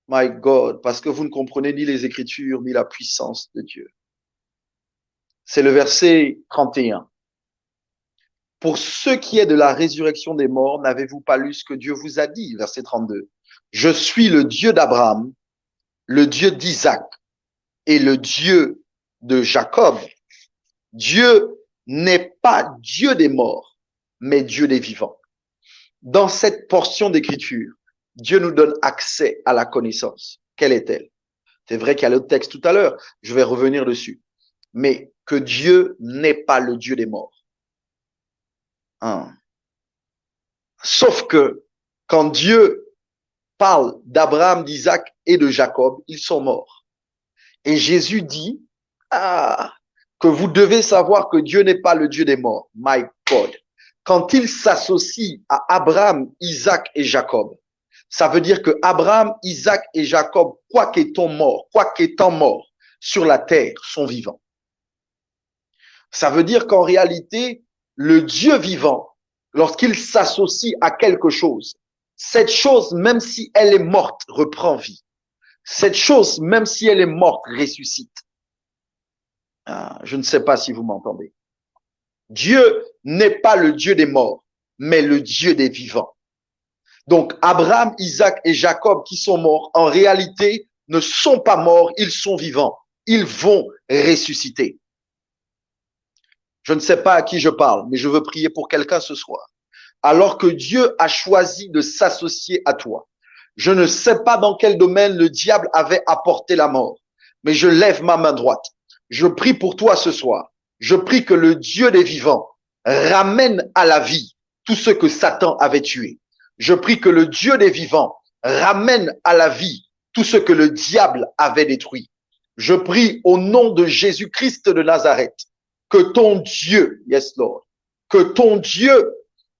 my God, parce que vous ne comprenez ni les Écritures, ni la puissance de Dieu. C'est le verset 31. Pour ce qui est de la résurrection des morts, n'avez-vous pas lu ce que Dieu vous a dit? Verset 32. Je suis le Dieu d'Abraham, le Dieu d'Isaac et le Dieu de Jacob. Dieu n'est pas Dieu des morts, mais Dieu des vivants. Dans cette portion d'écriture, Dieu nous donne accès à la connaissance. Quelle est-elle? C'est vrai qu'il y a l'autre texte tout à l'heure, je vais revenir dessus. Mais que Dieu n'est pas le Dieu des morts. Hein. Sauf que quand Dieu parle d'Abraham, d'Isaac et de Jacob, ils sont morts. Et Jésus dit que vous devez savoir que Dieu n'est pas le Dieu des morts. My God. Quand il s'associe à Abraham, Isaac et Jacob, ça veut dire que Abraham, Isaac et Jacob, quoi qu'étant morts sur la terre, sont vivants. Ça veut dire qu'en réalité, le Dieu vivant, lorsqu'il s'associe à quelque chose, cette chose, même si elle est morte, reprend vie. Cette chose, même si elle est morte, ressuscite. Je ne sais pas si vous m'entendez. Dieu n'est pas le Dieu des morts, mais le Dieu des vivants. Donc, Abraham, Isaac et Jacob qui sont morts, en réalité, ne sont pas morts, ils sont vivants. Ils vont ressusciter. Je ne sais pas à qui je parle, mais je veux prier pour quelqu'un ce soir. Alors que Dieu a choisi de s'associer à toi, je ne sais pas dans quel domaine le diable avait apporté la mort, mais je lève ma main droite. Je prie pour toi ce soir. Je prie que le Dieu des vivants ramène à la vie tout ce que Satan avait tué. Je prie que le Dieu des vivants ramène à la vie tout ce que le diable avait détruit. Je prie au nom de Jésus-Christ de Nazareth que ton Dieu, yes Lord, que ton Dieu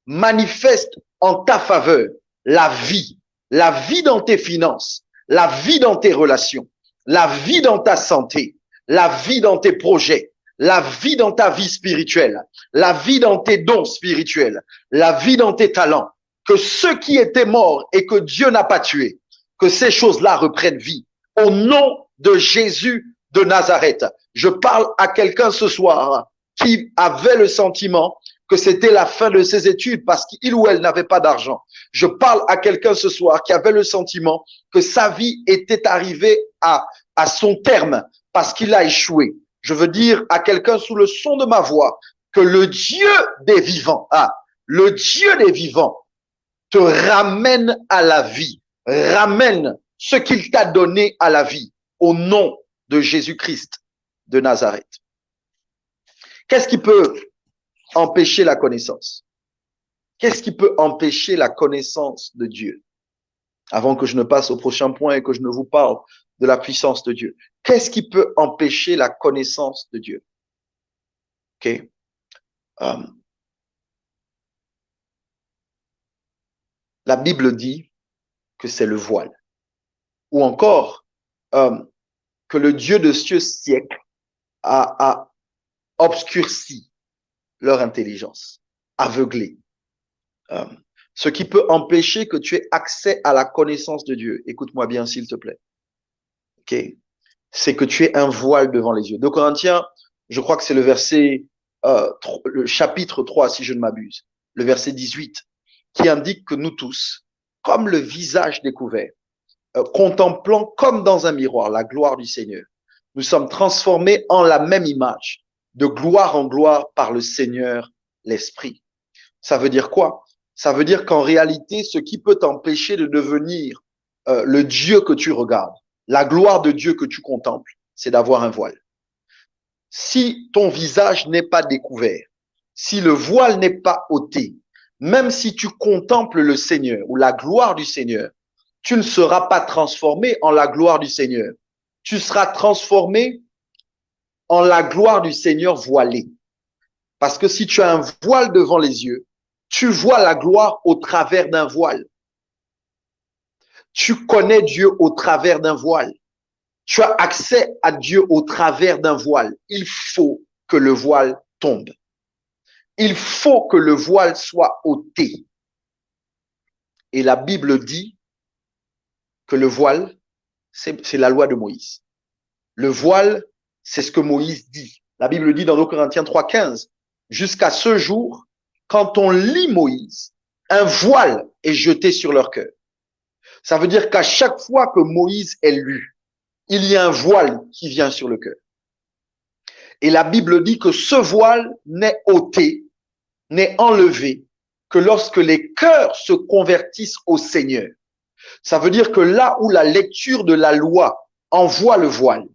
manifeste en ta faveur la vie dans tes finances, la vie dans tes relations, la vie dans ta santé, la vie dans tes projets, la vie dans ta vie spirituelle, la vie dans tes dons spirituels, la vie dans tes talents, que ceux qui étaient morts et que Dieu n'a pas tués, que ces choses-là reprennent vie. Au nom de Jésus de Nazareth, je parle à quelqu'un ce soir qui avait le sentiment que c'était la fin de ses études parce qu'il ou elle n'avait pas d'argent. Je parle à quelqu'un ce soir qui avait le sentiment que sa vie était arrivée à son terme parce qu'il a échoué. Je veux dire à quelqu'un sous le son de ma voix que le Dieu des vivants, le Dieu des vivants te ramène à la vie, ramène ce qu'il t'a donné à la vie au nom de Jésus-Christ de Nazareth. Qu'est-ce qui peut empêcher la connaissance? Qu'est-ce qui peut empêcher la connaissance de Dieu? Avant que je ne passe au prochain point et que je ne vous parle de la puissance de Dieu. Qu'est-ce qui peut empêcher la connaissance de Dieu? Ok. La Bible dit que c'est le voile. Ou encore, que le Dieu de ce siècle a obscurci leur intelligence, aveuglé. Ce qui peut empêcher que tu aies accès à la connaissance de Dieu. Écoute-moi bien, s'il te plaît. Ok, c'est que tu aies un voile devant les yeux. 2 Corinthiens, je crois que c'est le chapitre 3, si je ne m'abuse, le verset 18, qui indique que nous tous, comme le visage découvert, contemplant comme dans un miroir la gloire du Seigneur, nous sommes transformés en la même image, de gloire en gloire par le Seigneur, l'Esprit. Ça veut dire quoi? Ça veut dire qu'en réalité, ce qui peut t'empêcher de devenir le Dieu que tu regardes, la gloire de Dieu que tu contemples, c'est d'avoir un voile. Si ton visage n'est pas découvert, si le voile n'est pas ôté, même si tu contemples le Seigneur ou la gloire du Seigneur, tu ne seras pas transformé en la gloire du Seigneur. Tu seras transformé en la gloire du Seigneur voilée. Parce que si tu as un voile devant les yeux, tu vois la gloire au travers d'un voile. Tu connais Dieu au travers d'un voile. Tu as accès à Dieu au travers d'un voile. Il faut que le voile tombe. Il faut que le voile soit ôté. Et la Bible dit que le voile, c'est la loi de Moïse. Le voile, c'est ce que Moïse dit. La Bible dit dans 2 Corinthiens 3,15, jusqu'à ce jour, quand on lit Moïse, un voile est jeté sur leur cœur. Ça veut dire qu'à chaque fois que Moïse est lu, il y a un voile qui vient sur le cœur. Et la Bible dit que ce voile n'est ôté, n'est enlevé que lorsque les cœurs se convertissent au Seigneur. Ça veut dire que là où la lecture de la loi envoie le voile,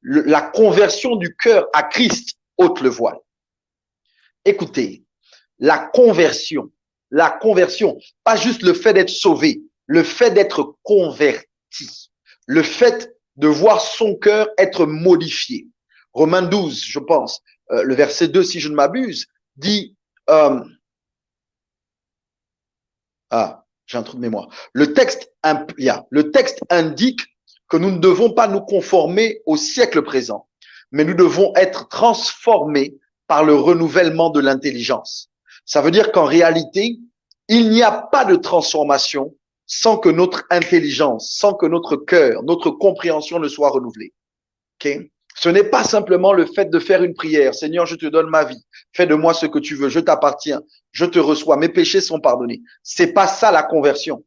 la conversion du cœur à Christ ôte le voile. Écoutez, la conversion, pas juste le fait d'être sauvé, le fait d'être converti, le fait de voir son cœur être modifié. Romains 12, je pense, le verset 2, si je ne m'abuse, dit, j'ai un trou de mémoire. Le texte indique que nous ne devons pas nous conformer au siècle présent, mais nous devons être transformés par le renouvellement de l'intelligence. Ça veut dire qu'en réalité, il n'y a pas de transformation sans que notre intelligence, sans que notre cœur, notre compréhension ne soit renouvelée. Okay? Ce n'est pas simplement le fait de faire une prière. Seigneur, je te donne ma vie. Fais de moi ce que tu veux. Je t'appartiens. Je te reçois. Mes péchés sont pardonnés. C'est pas ça la conversion.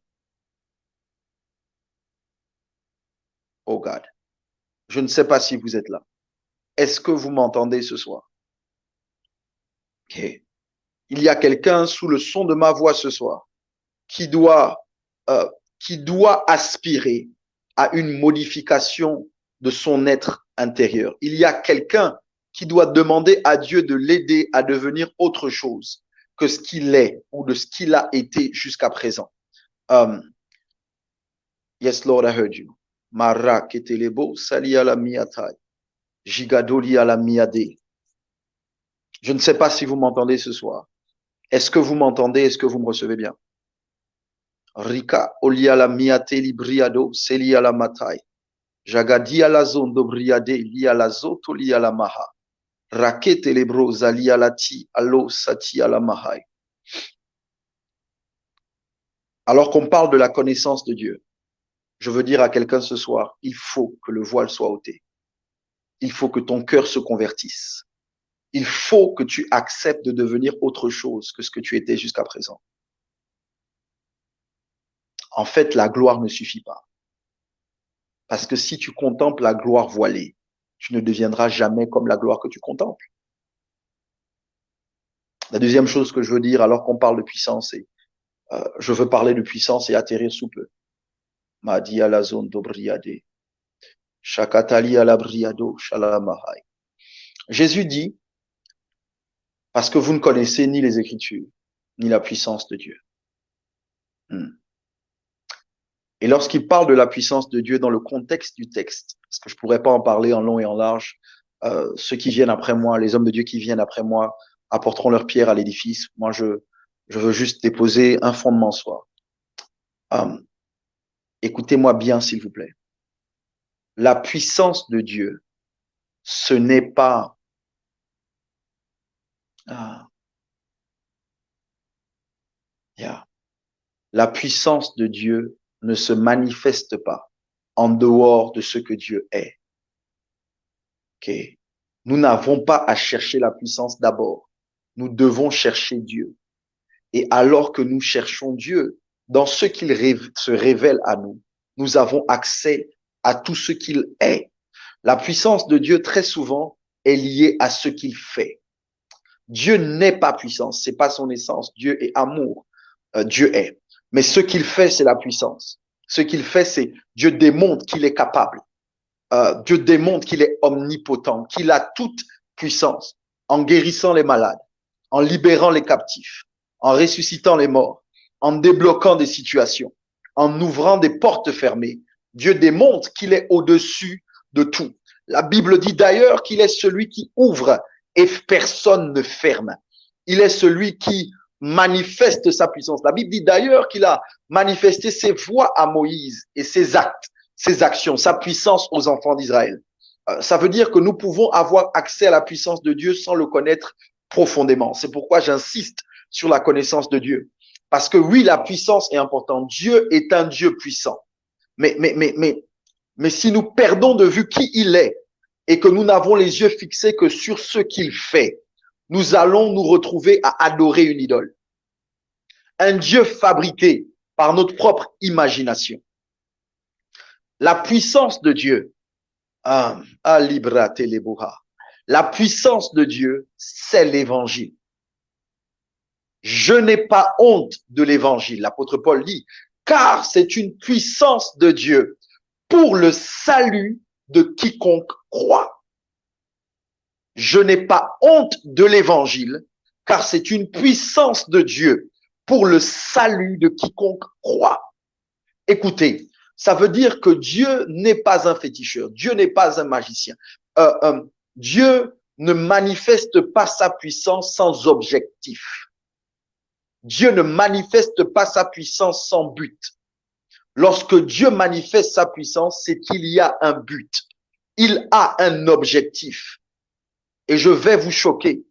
Oh God. Je ne sais pas si vous êtes là. Est-ce que vous m'entendez ce soir? Okay. Il y a quelqu'un sous le son de ma voix ce soir qui doit aspirer à une modification de son être intérieur. Il y a quelqu'un qui doit demander à Dieu de l'aider à devenir autre chose que ce qu'il est ou de ce qu'il a été jusqu'à présent. Yes, Lord, I heard you. Mara ketelebo sali ala miatai. Jigadoli ala miade. Je ne sais pas si vous m'entendez ce soir. Est-ce que vous m'entendez? Est-ce que vous me recevez bien? Rika olia la miate libriado seli ala matai. Jagadi ala zondo briade li ala zoto li ala maha. Rakete lebro zali ala ti alo sati ala mahai. Alors qu'on parle de la connaissance de Dieu, je veux dire à quelqu'un ce soir, il faut que le voile soit ôté. Il faut que ton cœur se convertisse. Il faut que tu acceptes de devenir autre chose que ce que tu étais jusqu'à présent. En fait, la gloire ne suffit pas. Parce que si tu contemples la gloire voilée, tu ne deviendras jamais comme la gloire que tu contemples. La deuxième chose que je veux dire, alors qu'on parle de puissance, et je veux parler de puissance et atterrir sous peu. Madi ala zone dobriade. Shakatali ala briado shalamahai. Jésus dit, parce que vous ne connaissez ni les Écritures, ni la puissance de Dieu. Et lorsqu'il parle de la puissance de Dieu dans le contexte du texte, parce que je pourrais pas en parler en long et en large, ceux qui viennent après moi, les hommes de Dieu qui viennent après moi, apporteront leur pierre à l'édifice. Moi, je veux juste déposer un fondement ce soir. Écoutez-moi bien, s'il vous plaît. La puissance de Dieu, ce n'est pas la puissance de Dieu ne se manifeste pas en dehors de ce que Dieu est. Okay. Nous n'avons pas à chercher la puissance d'abord. Nous devons chercher Dieu. Et alors que nous cherchons Dieu, dans ce qu'il se révèle à nous, nous avons accès à tout ce qu'il est. La puissance de Dieu, très souvent, est liée à ce qu'il fait. Dieu n'est pas puissance, c'est pas son essence. Dieu est amour. Dieu est. Mais ce qu'il fait, c'est la puissance. Ce qu'il fait, c'est Dieu démontre qu'il est capable. Dieu démontre qu'il est omnipotent, qu'il a toute puissance en guérissant les malades, en libérant les captifs, en ressuscitant les morts, en débloquant des situations, en ouvrant des portes fermées. Dieu démontre qu'il est au-dessus de tout. La Bible dit d'ailleurs qu'il est celui qui ouvre et personne ne ferme. Il est celui qui manifeste sa puissance. La Bible dit d'ailleurs qu'il a manifesté ses voies à Moïse et ses actes, ses actions, sa puissance aux enfants d'Israël. Ça veut dire que nous pouvons avoir accès à la puissance de Dieu sans le connaître profondément. C'est pourquoi j'insiste sur la connaissance de Dieu. Parce que oui, la puissance est importante. Dieu est un Dieu puissant. Mais si nous perdons de vue qui il est et que nous n'avons les yeux fixés que sur ce qu'il fait, nous allons nous retrouver à adorer une idole. Un Dieu fabriqué par notre propre imagination. La puissance de Dieu, la puissance de Dieu, c'est l'évangile. Je n'ai pas honte de l'évangile, l'apôtre Paul dit, car c'est une puissance de Dieu pour le salut de quiconque croit. Je n'ai pas honte de l'évangile, car c'est une puissance de Dieu pour le salut de quiconque croit. Écoutez, ça veut dire que Dieu n'est pas un féticheur, Dieu n'est pas un magicien. Dieu ne manifeste pas sa puissance sans objectif. Dieu ne manifeste pas sa puissance sans but. Lorsque Dieu manifeste sa puissance, c'est qu'il y a un but. Il a un objectif. Et je vais vous choquer.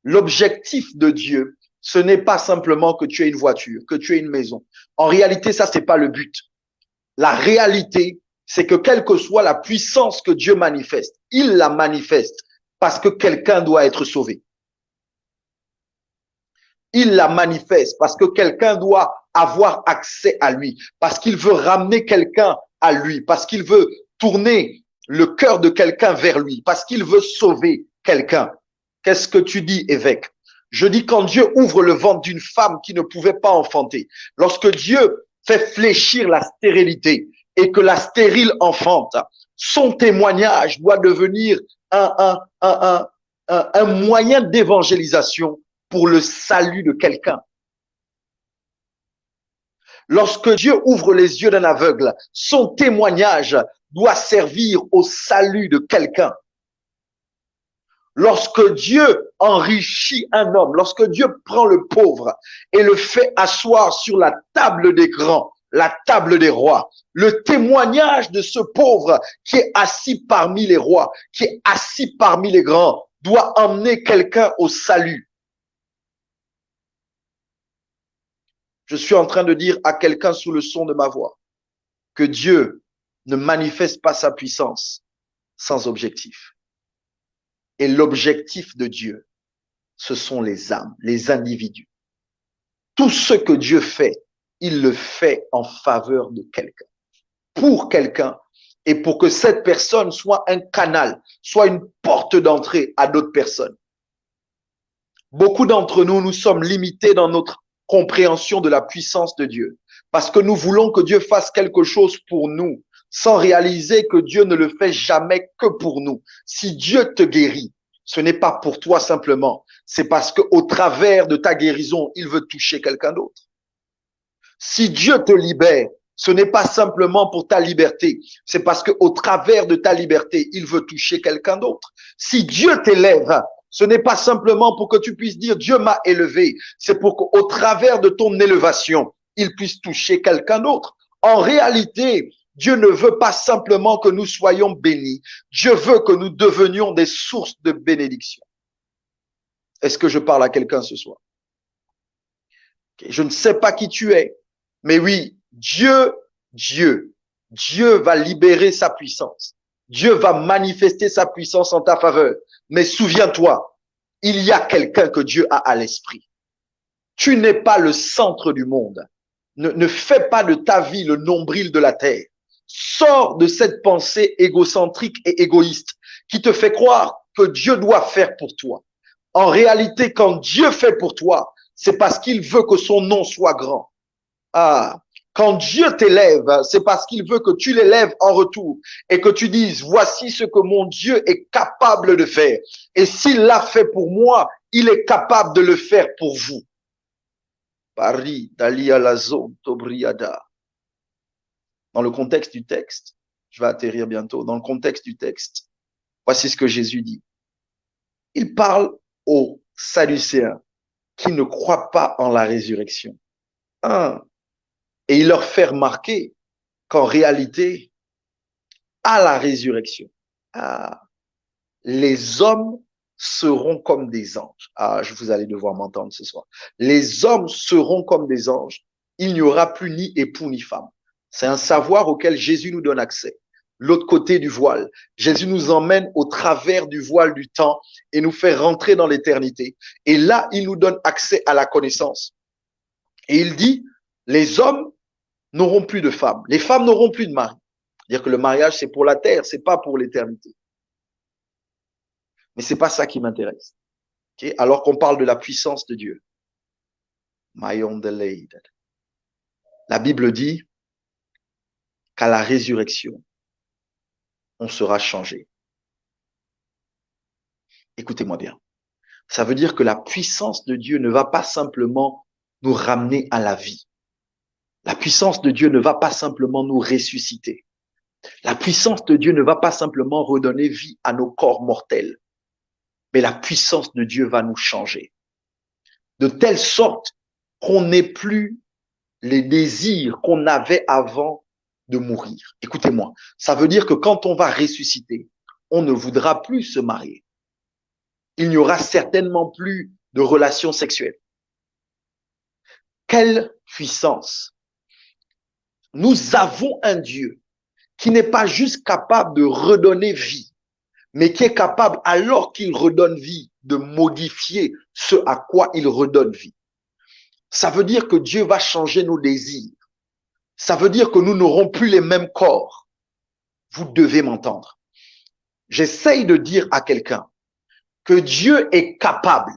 L'objectif de Dieu, ce n'est pas simplement que tu aies une voiture, que tu aies une maison. En réalité, ça, c'est pas le but. La réalité, c'est que quelle que soit la puissance que Dieu manifeste, il la manifeste parce que quelqu'un doit être sauvé. Il la manifeste parce que quelqu'un doit avoir accès à lui, parce qu'il veut ramener quelqu'un à lui, parce qu'il veut tourner le cœur de quelqu'un vers lui, parce qu'il veut sauver quelqu'un. Qu'est-ce que tu dis, évêque? Je dis quand Dieu ouvre le ventre d'une femme qui ne pouvait pas enfanter, lorsque Dieu fait fléchir la stérilité et que la stérile enfante, son témoignage doit devenir un moyen d'évangélisation pour le salut de quelqu'un. Lorsque Dieu ouvre les yeux d'un aveugle, son témoignage doit servir au salut de quelqu'un. Lorsque Dieu enrichit un homme, lorsque Dieu prend le pauvre et le fait asseoir sur la table des grands, la table des rois, le témoignage de ce pauvre qui est assis parmi les rois, qui est assis parmi les grands, doit emmener quelqu'un au salut. Je suis en train de dire à quelqu'un sous le son de ma voix que Dieu ne manifeste pas sa puissance sans objectif. Et l'objectif de Dieu, ce sont les âmes, les individus. Tout ce que Dieu fait, il le fait en faveur de quelqu'un, pour quelqu'un, et pour que cette personne soit un canal, soit une porte d'entrée à d'autres personnes. Beaucoup d'entre nous, nous sommes limités dans notre compréhension de la puissance de Dieu, parce que nous voulons que Dieu fasse quelque chose pour nous, sans réaliser que Dieu ne le fait jamais que pour nous. Si Dieu te guérit, ce n'est pas pour toi simplement, c'est parce que au travers de ta guérison, il veut toucher quelqu'un d'autre. Si Dieu te libère, ce n'est pas simplement pour ta liberté, c'est parce que au travers de ta liberté, il veut toucher quelqu'un d'autre. Si Dieu t'élève, ce n'est pas simplement pour que tu puisses dire Dieu m'a élevé, c'est pour qu'au travers de ton élévation, il puisse toucher quelqu'un d'autre. En réalité, Dieu ne veut pas simplement que nous soyons bénis. Dieu veut que nous devenions des sources de bénédiction. Est-ce que je parle à quelqu'un ce soir? Je ne sais pas qui tu es, mais oui, Dieu va libérer sa puissance. Dieu va manifester sa puissance en ta faveur. Mais souviens-toi, il y a quelqu'un que Dieu a à l'esprit. Tu n'es pas le centre du monde. Ne fais pas de ta vie le nombril de la terre. Sors de cette pensée égocentrique et égoïste qui te fait croire que Dieu doit faire pour toi. En réalité, quand Dieu fait pour toi, c'est parce qu'il veut que son nom soit grand. Quand Dieu t'élève, c'est parce qu'il veut que tu l'élèves en retour et que tu dises, voici ce que mon Dieu est capable de faire. Et s'il l'a fait pour moi, il est capable de le faire pour vous. Paris, Dalia Lazon, Tobriada. Dans le contexte du texte, je vais atterrir bientôt, dans le contexte du texte, voici ce que Jésus dit. Il parle aux Sadducéens qui ne croient pas en la résurrection. Et il leur fait remarquer qu'en réalité, à la résurrection, les hommes seront comme des anges. Vous allez devoir m'entendre ce soir. Les hommes seront comme des anges. Il n'y aura plus ni époux ni femme. C'est un savoir auquel Jésus nous donne accès. l'autre côté du voile. Jésus nous emmène au travers du voile du temps et nous fait rentrer dans l'éternité. Et là, il nous donne accès à la connaissance. Et il dit, les hommes n'auront plus de femmes, les femmes n'auront plus de mari. C'est-à-dire que le mariage, c'est pour la terre, c'est pas pour l'éternité. Mais c'est pas ça qui m'intéresse. Okay? Alors qu'on parle de la puissance de Dieu. La Bible dit qu'à la résurrection, on sera changé. Écoutez-moi bien. Ça veut dire que la puissance de Dieu ne va pas simplement nous ramener à la vie. La puissance de Dieu ne va pas simplement nous ressusciter. La puissance de Dieu ne va pas simplement redonner vie à nos corps mortels. Mais la puissance de Dieu va nous changer. De telle sorte qu'on n'ait plus les désirs qu'on avait avant de mourir. Écoutez-moi, ça veut dire que quand on va ressusciter, on ne voudra plus se marier. Il n'y aura certainement plus de relations sexuelles. Quelle puissance! Nous avons un Dieu qui n'est pas juste capable de redonner vie, mais qui est capable, alors qu'il redonne vie, de modifier ce à quoi il redonne vie. Ça veut dire que Dieu va changer nos désirs. Ça veut dire que nous n'aurons plus les mêmes corps. Vous devez m'entendre. J'essaye de dire à quelqu'un que Dieu est capable,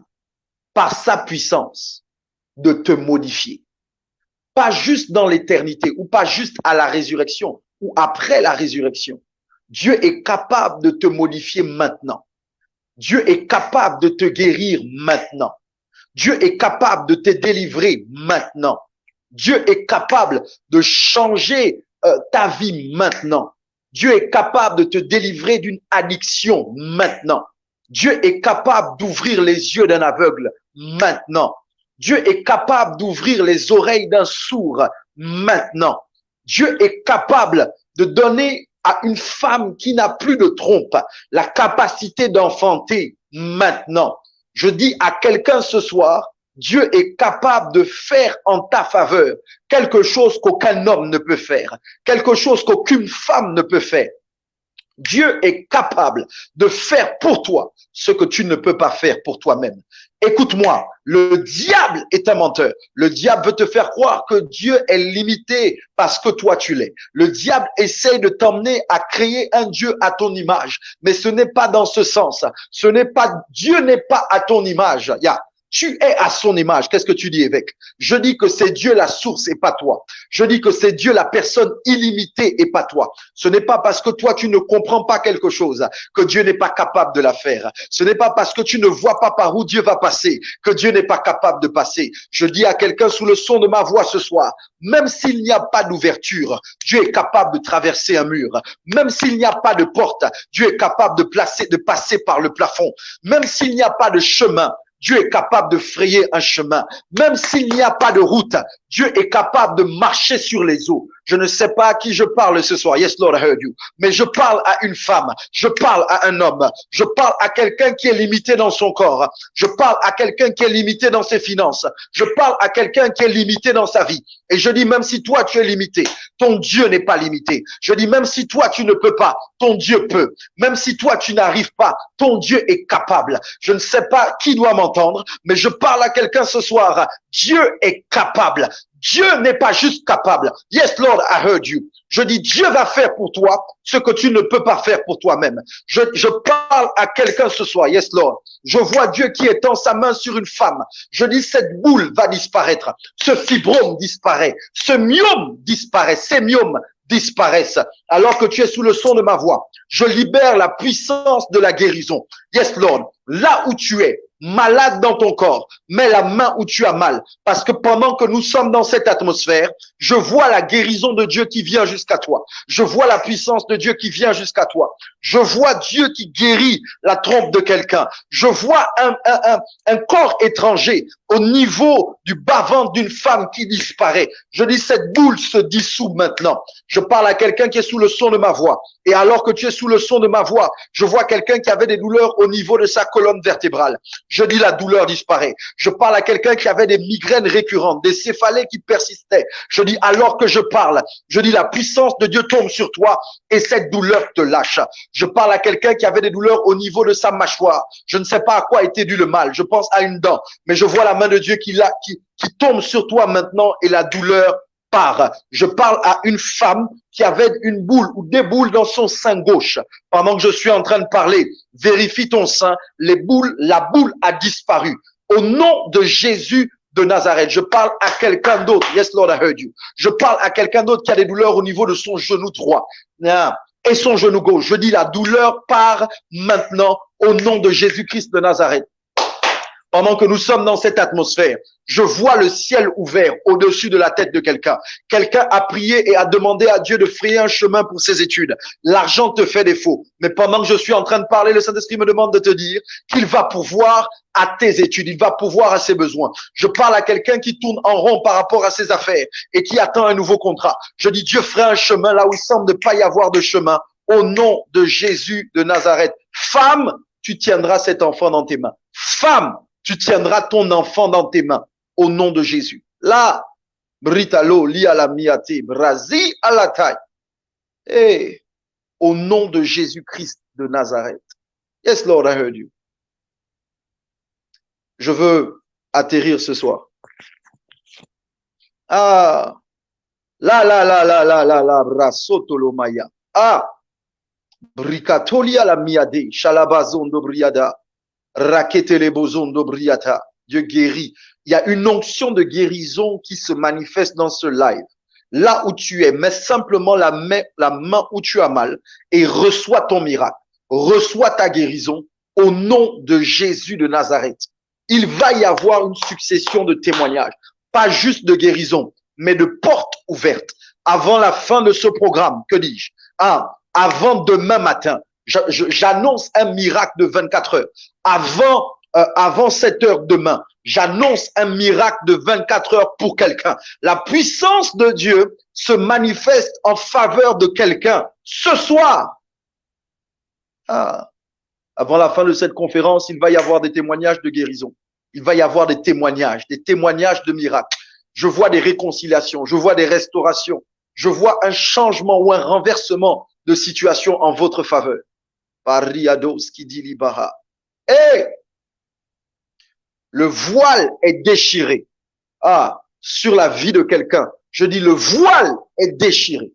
par sa puissance, de te modifier. Pas juste dans l'éternité ou pas juste à la résurrection ou après la résurrection. Dieu est capable de te modifier maintenant. Dieu est capable de te guérir maintenant. Dieu est capable de te délivrer maintenant. Dieu est capable de changer ta vie maintenant. Dieu est capable de te délivrer d'une addiction maintenant. Dieu est capable d'ouvrir les yeux d'un aveugle maintenant. Dieu est capable d'ouvrir les oreilles d'un sourd maintenant. Dieu est capable de donner à une femme qui n'a plus de trompe la capacité d'enfanter maintenant. Je dis à quelqu'un ce soir, Dieu est capable de faire en ta faveur quelque chose qu'aucun homme ne peut faire, quelque chose qu'aucune femme ne peut faire. Dieu est capable de faire pour toi ce que tu ne peux pas faire pour toi-même. Écoute-moi, le diable est un menteur. Le diable veut te faire croire que Dieu est limité parce que toi tu l'es. Le diable essaye de t'emmener à créer un Dieu à ton image, mais ce n'est pas dans ce sens. Dieu n'est pas à ton image. Tu es à son image. Qu'est-ce que tu dis, évêque? Je dis que c'est Dieu la source et pas toi. Je dis que c'est Dieu la personne illimitée et pas toi. Ce n'est pas parce que toi tu ne comprends pas quelque chose que Dieu n'est pas capable de la faire. Ce n'est pas parce que tu ne vois pas par où Dieu va passer que Dieu n'est pas capable de passer. Je dis à quelqu'un sous le son de ma voix ce soir, même s'il n'y a pas d'ouverture, Dieu est capable de traverser un mur. Même s'il n'y a pas de porte, Dieu est capable de passer par le plafond. Même s'il n'y a pas de chemin, Dieu est capable de frayer un chemin. Même s'il n'y a pas de route, Dieu est capable de marcher sur les eaux. Je ne sais pas à qui je parle ce soir. Yes, Lord, I heard you. Mais je parle à une femme. Je parle à un homme. Je parle à quelqu'un qui est limité dans son corps. Je parle à quelqu'un qui est limité dans ses finances. Je parle à quelqu'un qui est limité dans sa vie. Et je dis, même si toi, tu es limité, ton Dieu n'est pas limité. Je dis, même si toi, tu ne peux pas, ton Dieu peut. Même si toi, tu n'arrives pas, ton Dieu est capable. Je ne sais pas qui doit m'entendre, mais je parle à quelqu'un ce soir. Dieu est capable. Dieu n'est pas juste capable. Yes, Lord, I heard you. Je dis, Dieu va faire pour toi ce que tu ne peux pas faire pour toi-même. Je parle à quelqu'un ce soir. Yes, Lord. Je vois Dieu qui étend sa main sur une femme. Je dis, cette boule va disparaître. Ce fibrome disparaît. Ce myome disparaît. Ces myomes disparaissent. Alors que tu es sous le son de ma voix, je libère la puissance de la guérison. Yes, Lord. Là où tu es, malade dans ton corps, mets la main où tu as mal. Parce que pendant que nous sommes dans cette atmosphère, je vois la guérison de Dieu qui vient jusqu'à toi. Je vois la puissance de Dieu qui vient jusqu'à toi. Je vois Dieu qui guérit la trompe de quelqu'un. Je vois un corps étranger au niveau du bas-ventre d'une femme qui disparaît. Je dis, cette boule se dissout maintenant. Je parle à quelqu'un qui est sous le son de ma voix. Et alors que tu es sous le son de ma voix, je vois quelqu'un qui avait des douleurs au niveau de sa colonne vertébrale. Je dis la douleur disparaît. Je parle à quelqu'un qui avait des migraines récurrentes, des céphalées qui persistaient. Je dis alors que je parle, je dis la puissance de Dieu tombe sur toi et cette douleur te lâche. Je parle à quelqu'un qui avait des douleurs au niveau de sa mâchoire. Je ne sais pas à quoi était dû le mal. Je pense à une dent, mais je vois la main de Dieu qui tombe sur toi maintenant et la douleur part. Je parle à une femme qui avait une boule ou des boules dans son sein gauche. Pendant que je suis en train de parler, vérifie ton sein, la boule a disparu. Au nom de Jésus de Nazareth, je parle à quelqu'un d'autre. Yes, Lord, I heard you. Je parle à quelqu'un d'autre qui a des douleurs au niveau de son genou droit et son genou gauche. Je dis la douleur part maintenant au nom de Jésus-Christ de Nazareth. Pendant que nous sommes dans cette atmosphère, je vois le ciel ouvert au-dessus de la tête de quelqu'un. Quelqu'un a prié et a demandé à Dieu de frayer un chemin pour ses études. L'argent te fait défaut. Mais pendant que je suis en train de parler, le Saint-Esprit me demande de te dire qu'il va pourvoir à tes études. Il va pourvoir à ses besoins. Je parle à quelqu'un qui tourne en rond par rapport à ses affaires et qui attend un nouveau contrat. Je dis Dieu fera un chemin là où il semble ne pas y avoir de chemin. Au nom de Jésus de Nazareth. Femme, tu tiendras cet enfant dans tes mains. Femme, tu tiendras ton enfant dans tes mains au nom de Jésus. Là, Britalo, li à la miate, brasi à la taille. Et au nom de Jésus-Christ de Nazareth. Yes, Lord, I heard you. Je veux atterrir ce soir. Ah, brasotolomaya. Ah, bricatoli à la miade, shalabazondo briada. Dieu guérit. Il y a une onction de guérison qui se manifeste dans ce live. Là où tu es, mets simplement la main où tu as mal et reçois ton miracle. Reçois ta guérison au nom de Jésus de Nazareth. Il va y avoir une succession de témoignages. Pas juste de guérison, mais de portes ouvertes. Avant la fin de ce programme, que dis-je? Avant demain matin. J'annonce un miracle de 24 heures. Avant 7 heures demain, j'annonce un miracle de 24 heures pour quelqu'un. La puissance de Dieu se manifeste en faveur de quelqu'un ce soir. Avant la fin de cette conférence, il va y avoir des témoignages de guérison. Il va y avoir des témoignages de miracles. Je vois des réconciliations, je vois des restaurations, je vois un changement ou un renversement de situation en votre faveur. Et le voile est déchiré sur la vie de quelqu'un. Je dis le voile est déchiré.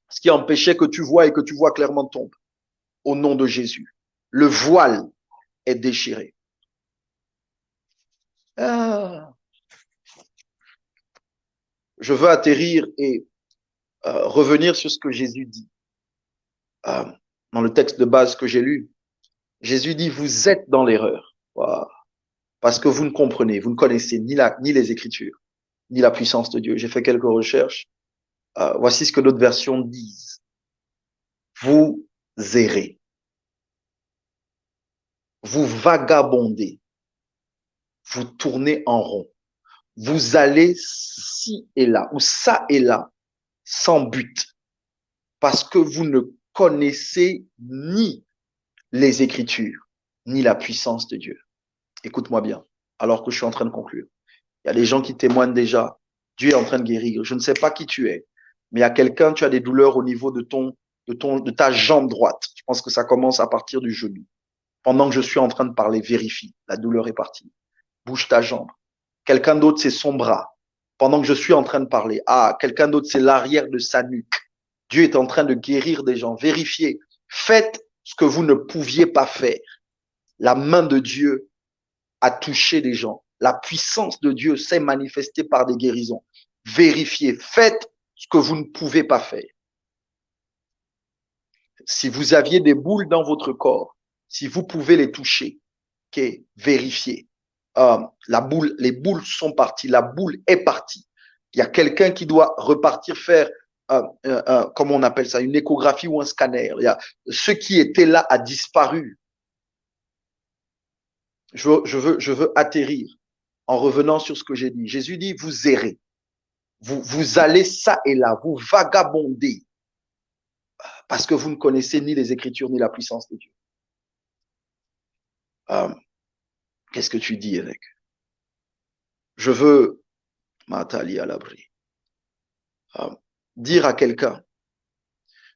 Ce qui empêchait que tu vois et que tu vois clairement tombe. Au nom de Jésus. Le voile est déchiré. Je veux atterrir et revenir sur ce que Jésus dit. Dans le texte de base que j'ai lu, Jésus dit, vous êtes dans l'erreur. Wow. Parce que vous ne comprenez, vous ne connaissez ni les Écritures, ni la puissance de Dieu. J'ai fait quelques recherches. Voici ce que d'autres versions disent. Vous errez. Vous vagabondez. Vous tournez en rond. Vous allez ci et là, ou ça et là, sans but. Parce que vous ne connaissez ni les Écritures, ni la puissance de Dieu. Écoute-moi bien, alors que je suis en train de conclure. Il y a des gens qui témoignent déjà. Dieu est en train de guérir. Je ne sais pas qui tu es, mais il y a quelqu'un, tu as des douleurs au niveau de ta jambe droite. Je pense que ça commence à partir du genou. Pendant que je suis en train de parler, vérifie. La douleur est partie. Bouge ta jambe. Quelqu'un d'autre, c'est son bras. Pendant que je suis en train de parler, quelqu'un d'autre, c'est l'arrière de sa nuque. Dieu est en train de guérir des gens. Vérifiez. Faites ce que vous ne pouviez pas faire. La main de Dieu a touché des gens. La puissance de Dieu s'est manifestée par des guérisons. Vérifiez. Faites ce que vous ne pouvez pas faire. Si vous aviez des boules dans votre corps, si vous pouvez les toucher, vérifiez. Les boules sont parties. La boule est partie. Il y a quelqu'un qui doit repartir faire comment on appelle ça, une échographie ou un scanner. Ce qui était là a disparu. Je veux atterrir en revenant sur ce que j'ai dit. Jésus dit, vous errez. Vous allez ça et là, vous vagabondez parce que vous ne connaissez ni les Écritures ni la puissance de Dieu. Qu'est-ce que tu dis, évêque? Je veux, Matali à l'abri, dire à quelqu'un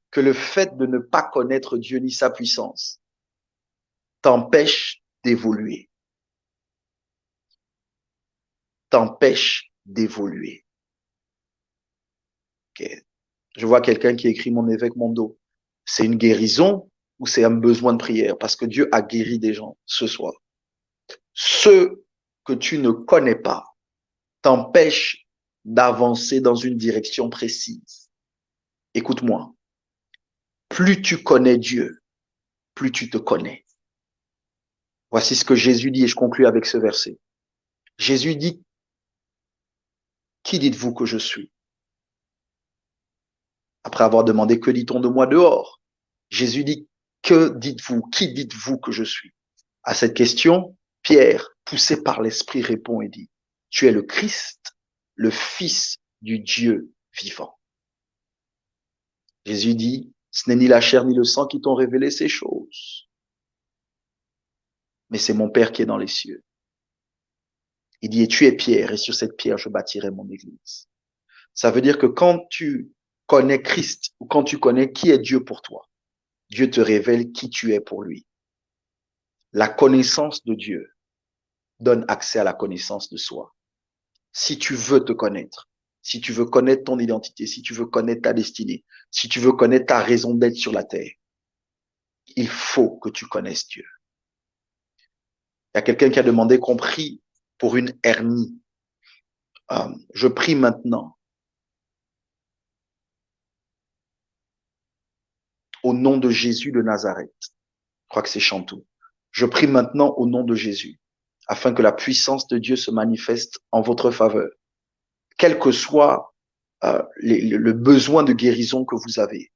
que le fait de ne pas connaître Dieu ni sa puissance t'empêche d'évoluer. T'empêche d'évoluer. Okay. Je vois quelqu'un qui écrit mon évêque Mondo. C'est une guérison ou c'est un besoin de prière? Parce que Dieu a guéri des gens ce soir. Ce que tu ne connais pas t'empêche d'avancer dans une direction précise. Écoute-moi. Plus tu connais Dieu, plus tu te connais. Voici ce que Jésus dit et je conclue avec ce verset. Jésus dit, qui dites-vous que je suis? Après avoir demandé, que dit-on de moi dehors? Jésus dit, que dites-vous? Qui dites-vous que je suis? À cette question, Pierre, poussé par l'Esprit, répond et dit, tu es le Christ, le Fils du Dieu vivant. Jésus dit, ce n'est ni la chair ni le sang qui t'ont révélé ces choses, mais c'est mon Père qui est dans les cieux. Il dit, et tu es Pierre, et sur cette pierre, je bâtirai mon église. Ça veut dire que quand tu connais Christ, ou quand tu connais qui est Dieu pour toi, Dieu te révèle qui tu es pour lui. La connaissance de Dieu donne accès à la connaissance de soi. Si tu veux te connaître, si tu veux connaître ton identité, si tu veux connaître ta destinée, si tu veux connaître ta raison d'être sur la terre, il faut que tu connaisses Dieu. Il y a quelqu'un qui a demandé qu'on prie pour une hernie. Je prie maintenant au nom de Jésus de Nazareth. Je crois que c'est Chantou. Je prie maintenant au nom de Jésus, afin que la puissance de Dieu se manifeste en votre faveur. Quel que soit le besoin de guérison que vous avez,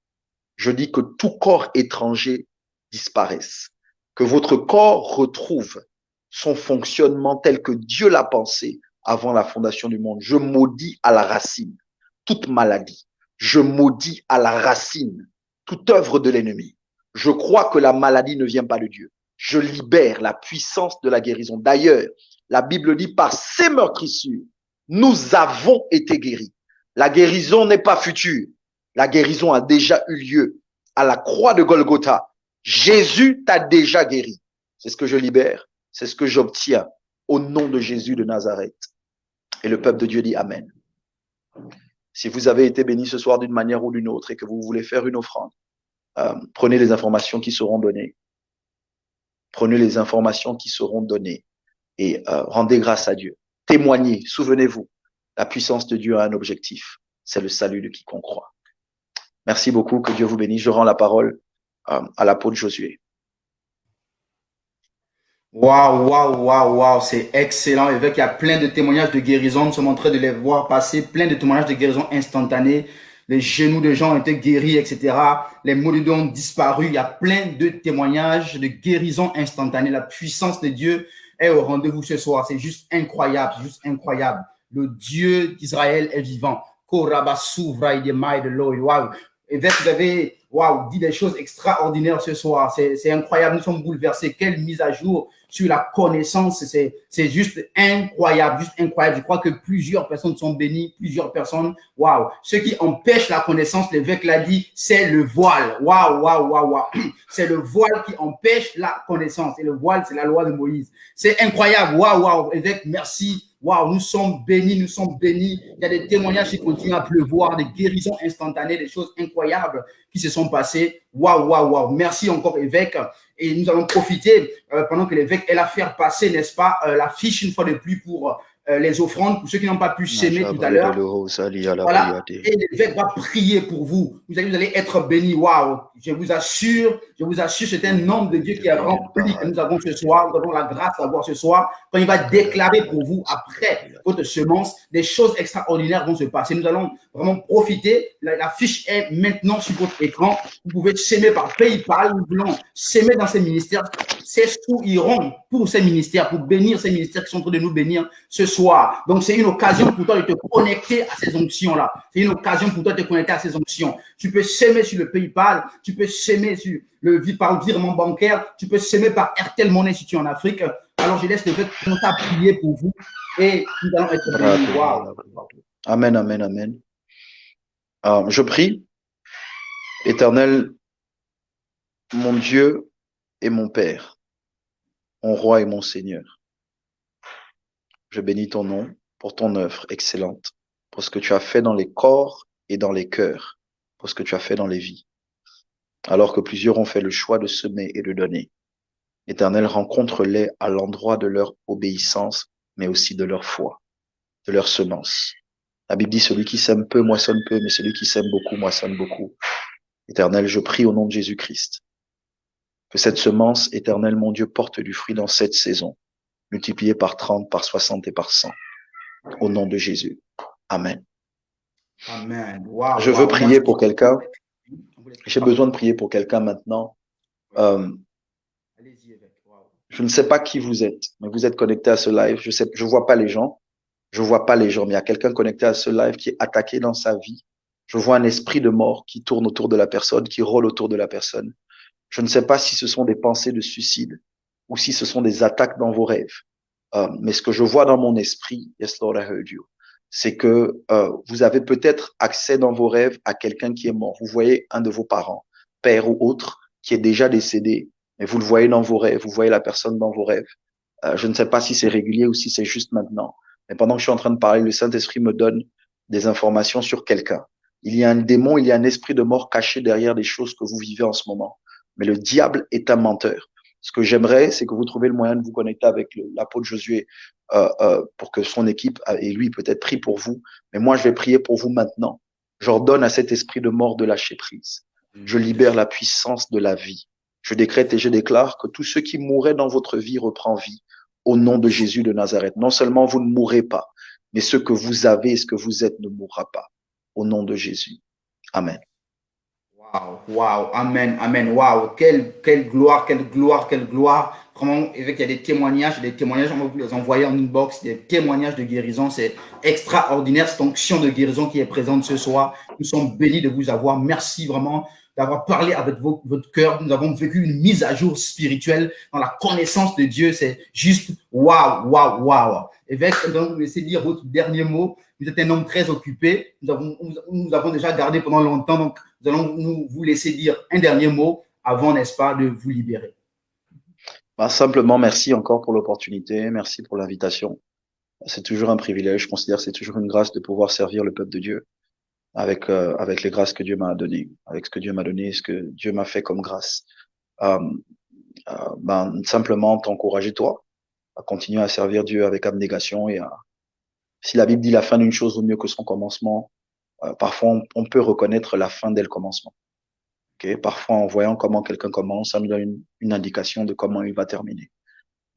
je dis que tout corps étranger disparaisse, que votre corps retrouve son fonctionnement tel que Dieu l'a pensé avant la fondation du monde. Je maudis à la racine toute maladie. Je maudis à la racine toute œuvre de l'ennemi. Je crois que la maladie ne vient pas de Dieu. Je libère la puissance de la guérison. D'ailleurs, la Bible dit, par ces meurtrissures, nous avons été guéris. La guérison n'est pas future. La guérison a déjà eu lieu à la croix de Golgotha. Jésus t'a déjà guéri. C'est ce que je libère. C'est ce que j'obtiens au nom de Jésus de Nazareth. Et le peuple de Dieu dit Amen. Si vous avez été béni ce soir d'une manière ou d'une autre et que vous voulez faire une offrande, prenez les informations qui seront données. Prenez les informations qui seront données et rendez grâce à Dieu. Témoignez, souvenez-vous, la puissance de Dieu a un objectif, c'est le salut de quiconque croit. Merci beaucoup, que Dieu vous bénisse. Je rends la parole à l'apôtre Josué. Waouh, waouh, waouh, waouh, c'est excellent. Évêque, il y a plein de témoignages de guérison. Nous sommes en train de les voir passer, plein de témoignages de guérison instantanée. Les genoux de gens ont été guéris, etc. Les maux de dos ont disparu. Il y a plein de témoignages de guérison instantanée. La puissance de Dieu est au rendez-vous ce soir. C'est juste incroyable, c'est juste incroyable. Le Dieu d'Israël est vivant. Waouh. Évêque, vous avez dit des choses extraordinaires ce soir. C'est incroyable. Nous sommes bouleversés. Quelle mise à jour sur la connaissance. C'est juste incroyable, juste incroyable. Je crois que plusieurs personnes sont bénies, plusieurs personnes. Waouh. Ce qui empêche la connaissance, l'évêque l'a dit, c'est le voile. Waouh, waouh, waouh, waouh. C'est le voile qui empêche la connaissance. Et le voile, c'est la loi de Moïse. C'est incroyable. Waouh, waouh. Évêque, merci. Waouh, nous sommes bénis, nous sommes bénis. Il y a des témoignages qui continuent à pleuvoir, des guérisons instantanées, des choses incroyables qui se sont passées. Waouh, waouh, waouh. Merci encore, évêque. Et nous allons profiter, pendant que l'évêque est là, faire passer, n'est-ce pas, la fiche une fois de plus pour les offrandes, pour ceux qui n'ont pas pu s'aimer tout à l'heure. Voilà. Et l'évêque va prier pour vous. Vous allez être bénis. Waouh. Je vous assure, c'est un homme de Dieu qui est rempli que nous avons ce soir. Nous avons la grâce d'avoir ce soir. Quand il va déclarer pour vous, après votre semence, des choses extraordinaires vont se passer. Nous allons vraiment profiter. La fiche est maintenant sur votre écran. Vous pouvez s'aimer par PayPal. Nous voulons s'aimer dans ces ministères. ces sous iront pour ces ministères, pour bénir ces ministères qui sont en train de nous bénir ce soir. Donc, c'est une occasion pour toi de te connecter à ces onctions-là. C'est une occasion pour toi de te connecter à ces onctions. Tu peux s'aimer sur le PayPal, tu peux s'aimer par le virement bancaire, tu peux s'aimer par RTL Money si tu es en Afrique. Alors, je laisse le fait commencer à prier pour vous et nous allons être bénis. Wow. Amen, amen, amen. Je prie, Éternel, mon Dieu et mon Père, mon Roi et mon Seigneur. Je bénis ton nom pour ton œuvre excellente, pour ce que tu as fait dans les corps et dans les cœurs, pour ce que tu as fait dans les vies. Alors que plusieurs ont fait le choix de semer et de donner. Éternel, rencontre-les à l'endroit de leur obéissance, mais aussi de leur foi, de leur semence. La Bible dit, celui qui sème peu moissonne peu, mais celui qui sème beaucoup moissonne beaucoup. Éternel, je prie au nom de Jésus-Christ que cette semence, éternel, mon Dieu, porte du fruit dans cette saison, multipliée par 30, par 60 et par 100. Au nom de Jésus. Amen. Amen. Wow, je veux prier pour quelqu'un. J'ai besoin de prier pour quelqu'un maintenant. Je ne sais pas qui vous êtes, mais vous êtes connecté à ce live. Je vois pas les gens. Je vois pas les gens, mais il y a quelqu'un connecté à ce live qui est attaqué dans sa vie. Je vois un esprit de mort qui tourne autour de la personne, qui rôle autour de la personne. Je ne sais pas si ce sont des pensées de suicide ou si ce sont des attaques dans vos rêves. Mais ce que je vois dans mon esprit, yes Lord, I heard you, c'est que vous avez peut-être accès dans vos rêves à quelqu'un qui est mort. Vous voyez un de vos parents, père ou autre, qui est déjà décédé, mais vous le voyez dans vos rêves, vous voyez la personne dans vos rêves. Je ne sais pas si c'est régulier ou si c'est juste maintenant. Mais pendant que je suis en train de parler, le Saint-Esprit me donne des informations sur quelqu'un. Il y a un démon, il y a un esprit de mort caché derrière les choses que vous vivez en ce moment. Mais le diable est un menteur. Ce que j'aimerais, c'est que vous trouviez le moyen de vous connecter avec l'apôtre Josué pour que son équipe et lui peut-être prie pour vous. Mais moi, je vais prier pour vous maintenant. J'ordonne à cet esprit de mort de lâcher prise. Je libère la puissance de la vie. Je décrète et je déclare que tous ceux qui mouraient dans votre vie reprend vie au nom de Jésus de Nazareth. Non seulement vous ne mourrez pas, mais ce que vous avez et ce que vous êtes ne mourra pas. Au nom de Jésus. Amen. Wow, amen, amen, wow, quelle gloire, quelle gloire, quelle gloire. Vraiment, il y a des témoignages, on va vous les envoyer en inbox, des témoignages de guérison, c'est extraordinaire, cette onction de guérison qui est présente ce soir. Nous sommes bénis de vous avoir, merci vraiment d'avoir parlé avec votre cœur. Nous avons vécu une mise à jour spirituelle dans la connaissance de Dieu, c'est juste wow. Évêque, donc, vous laissez dire votre dernier mot. Vous êtes un homme très occupé, nous avons déjà gardé pendant longtemps, donc nous allons vous laisser dire un dernier mot avant, n'est-ce pas, de vous libérer. Simplement, merci encore pour l'opportunité, merci pour l'invitation. C'est toujours un privilège, je considère que c'est toujours une grâce de pouvoir servir le peuple de Dieu avec les grâces que Dieu m'a données, avec ce que Dieu m'a donné, ce que Dieu m'a fait comme grâce. Simplement t'encourager toi à continuer à servir Dieu avec abnégation et si la Bible dit la fin d'une chose vaut mieux que son commencement, parfois on peut reconnaître la fin dès le commencement. Okay? Parfois en voyant comment quelqu'un commence, ça nous donne une indication de comment il va terminer.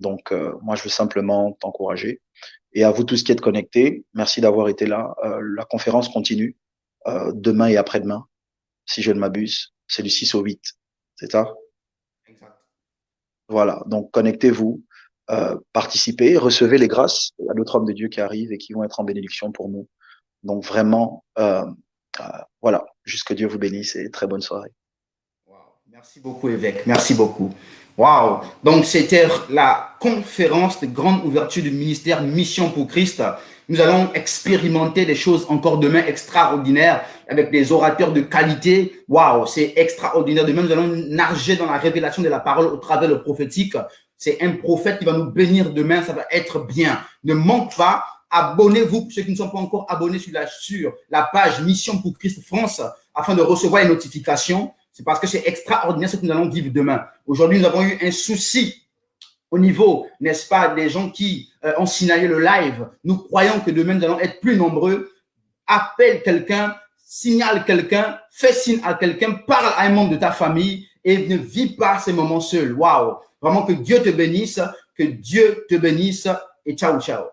Donc moi je veux simplement t'encourager. Et à vous tous qui êtes connectés, merci d'avoir été là. La conférence continue demain et après-demain, si je ne m'abuse. C'est du 6 au 8, c'est ça? Exact. Voilà, donc connectez-vous. Participez, recevez les grâces. Il y a d'autres hommes de Dieu qui arrivent et qui vont être en bénédiction pour nous. Donc vraiment, voilà, juste que Dieu vous bénisse et très bonne soirée. Wow. Merci beaucoup, évêque. Merci beaucoup. Wow. Donc c'était la conférence de grande ouverture du ministère Mission pour Christ. Nous allons expérimenter des choses encore demain extraordinaires avec des orateurs de qualité. Wow, c'est extraordinaire. Demain, nous allons nager dans la révélation de la parole au travers le prophétique. C'est un prophète qui va nous bénir demain, ça va être bien. Ne manque pas, abonnez-vous pour ceux qui ne sont pas encore abonnés sur la page Mission pour Christ France afin de recevoir les notifications. C'est parce que c'est extraordinaire ce que nous allons vivre demain. Aujourd'hui, nous avons eu un souci au niveau, n'est-ce pas, des gens qui ont signalé le live. Nous croyons que demain, nous allons être plus nombreux. Appelle quelqu'un, signale quelqu'un, fais signe à quelqu'un, parle à un membre de ta famille et ne vis pas ces moments seuls. Waouh! Vraiment que Dieu te bénisse et ciao, ciao.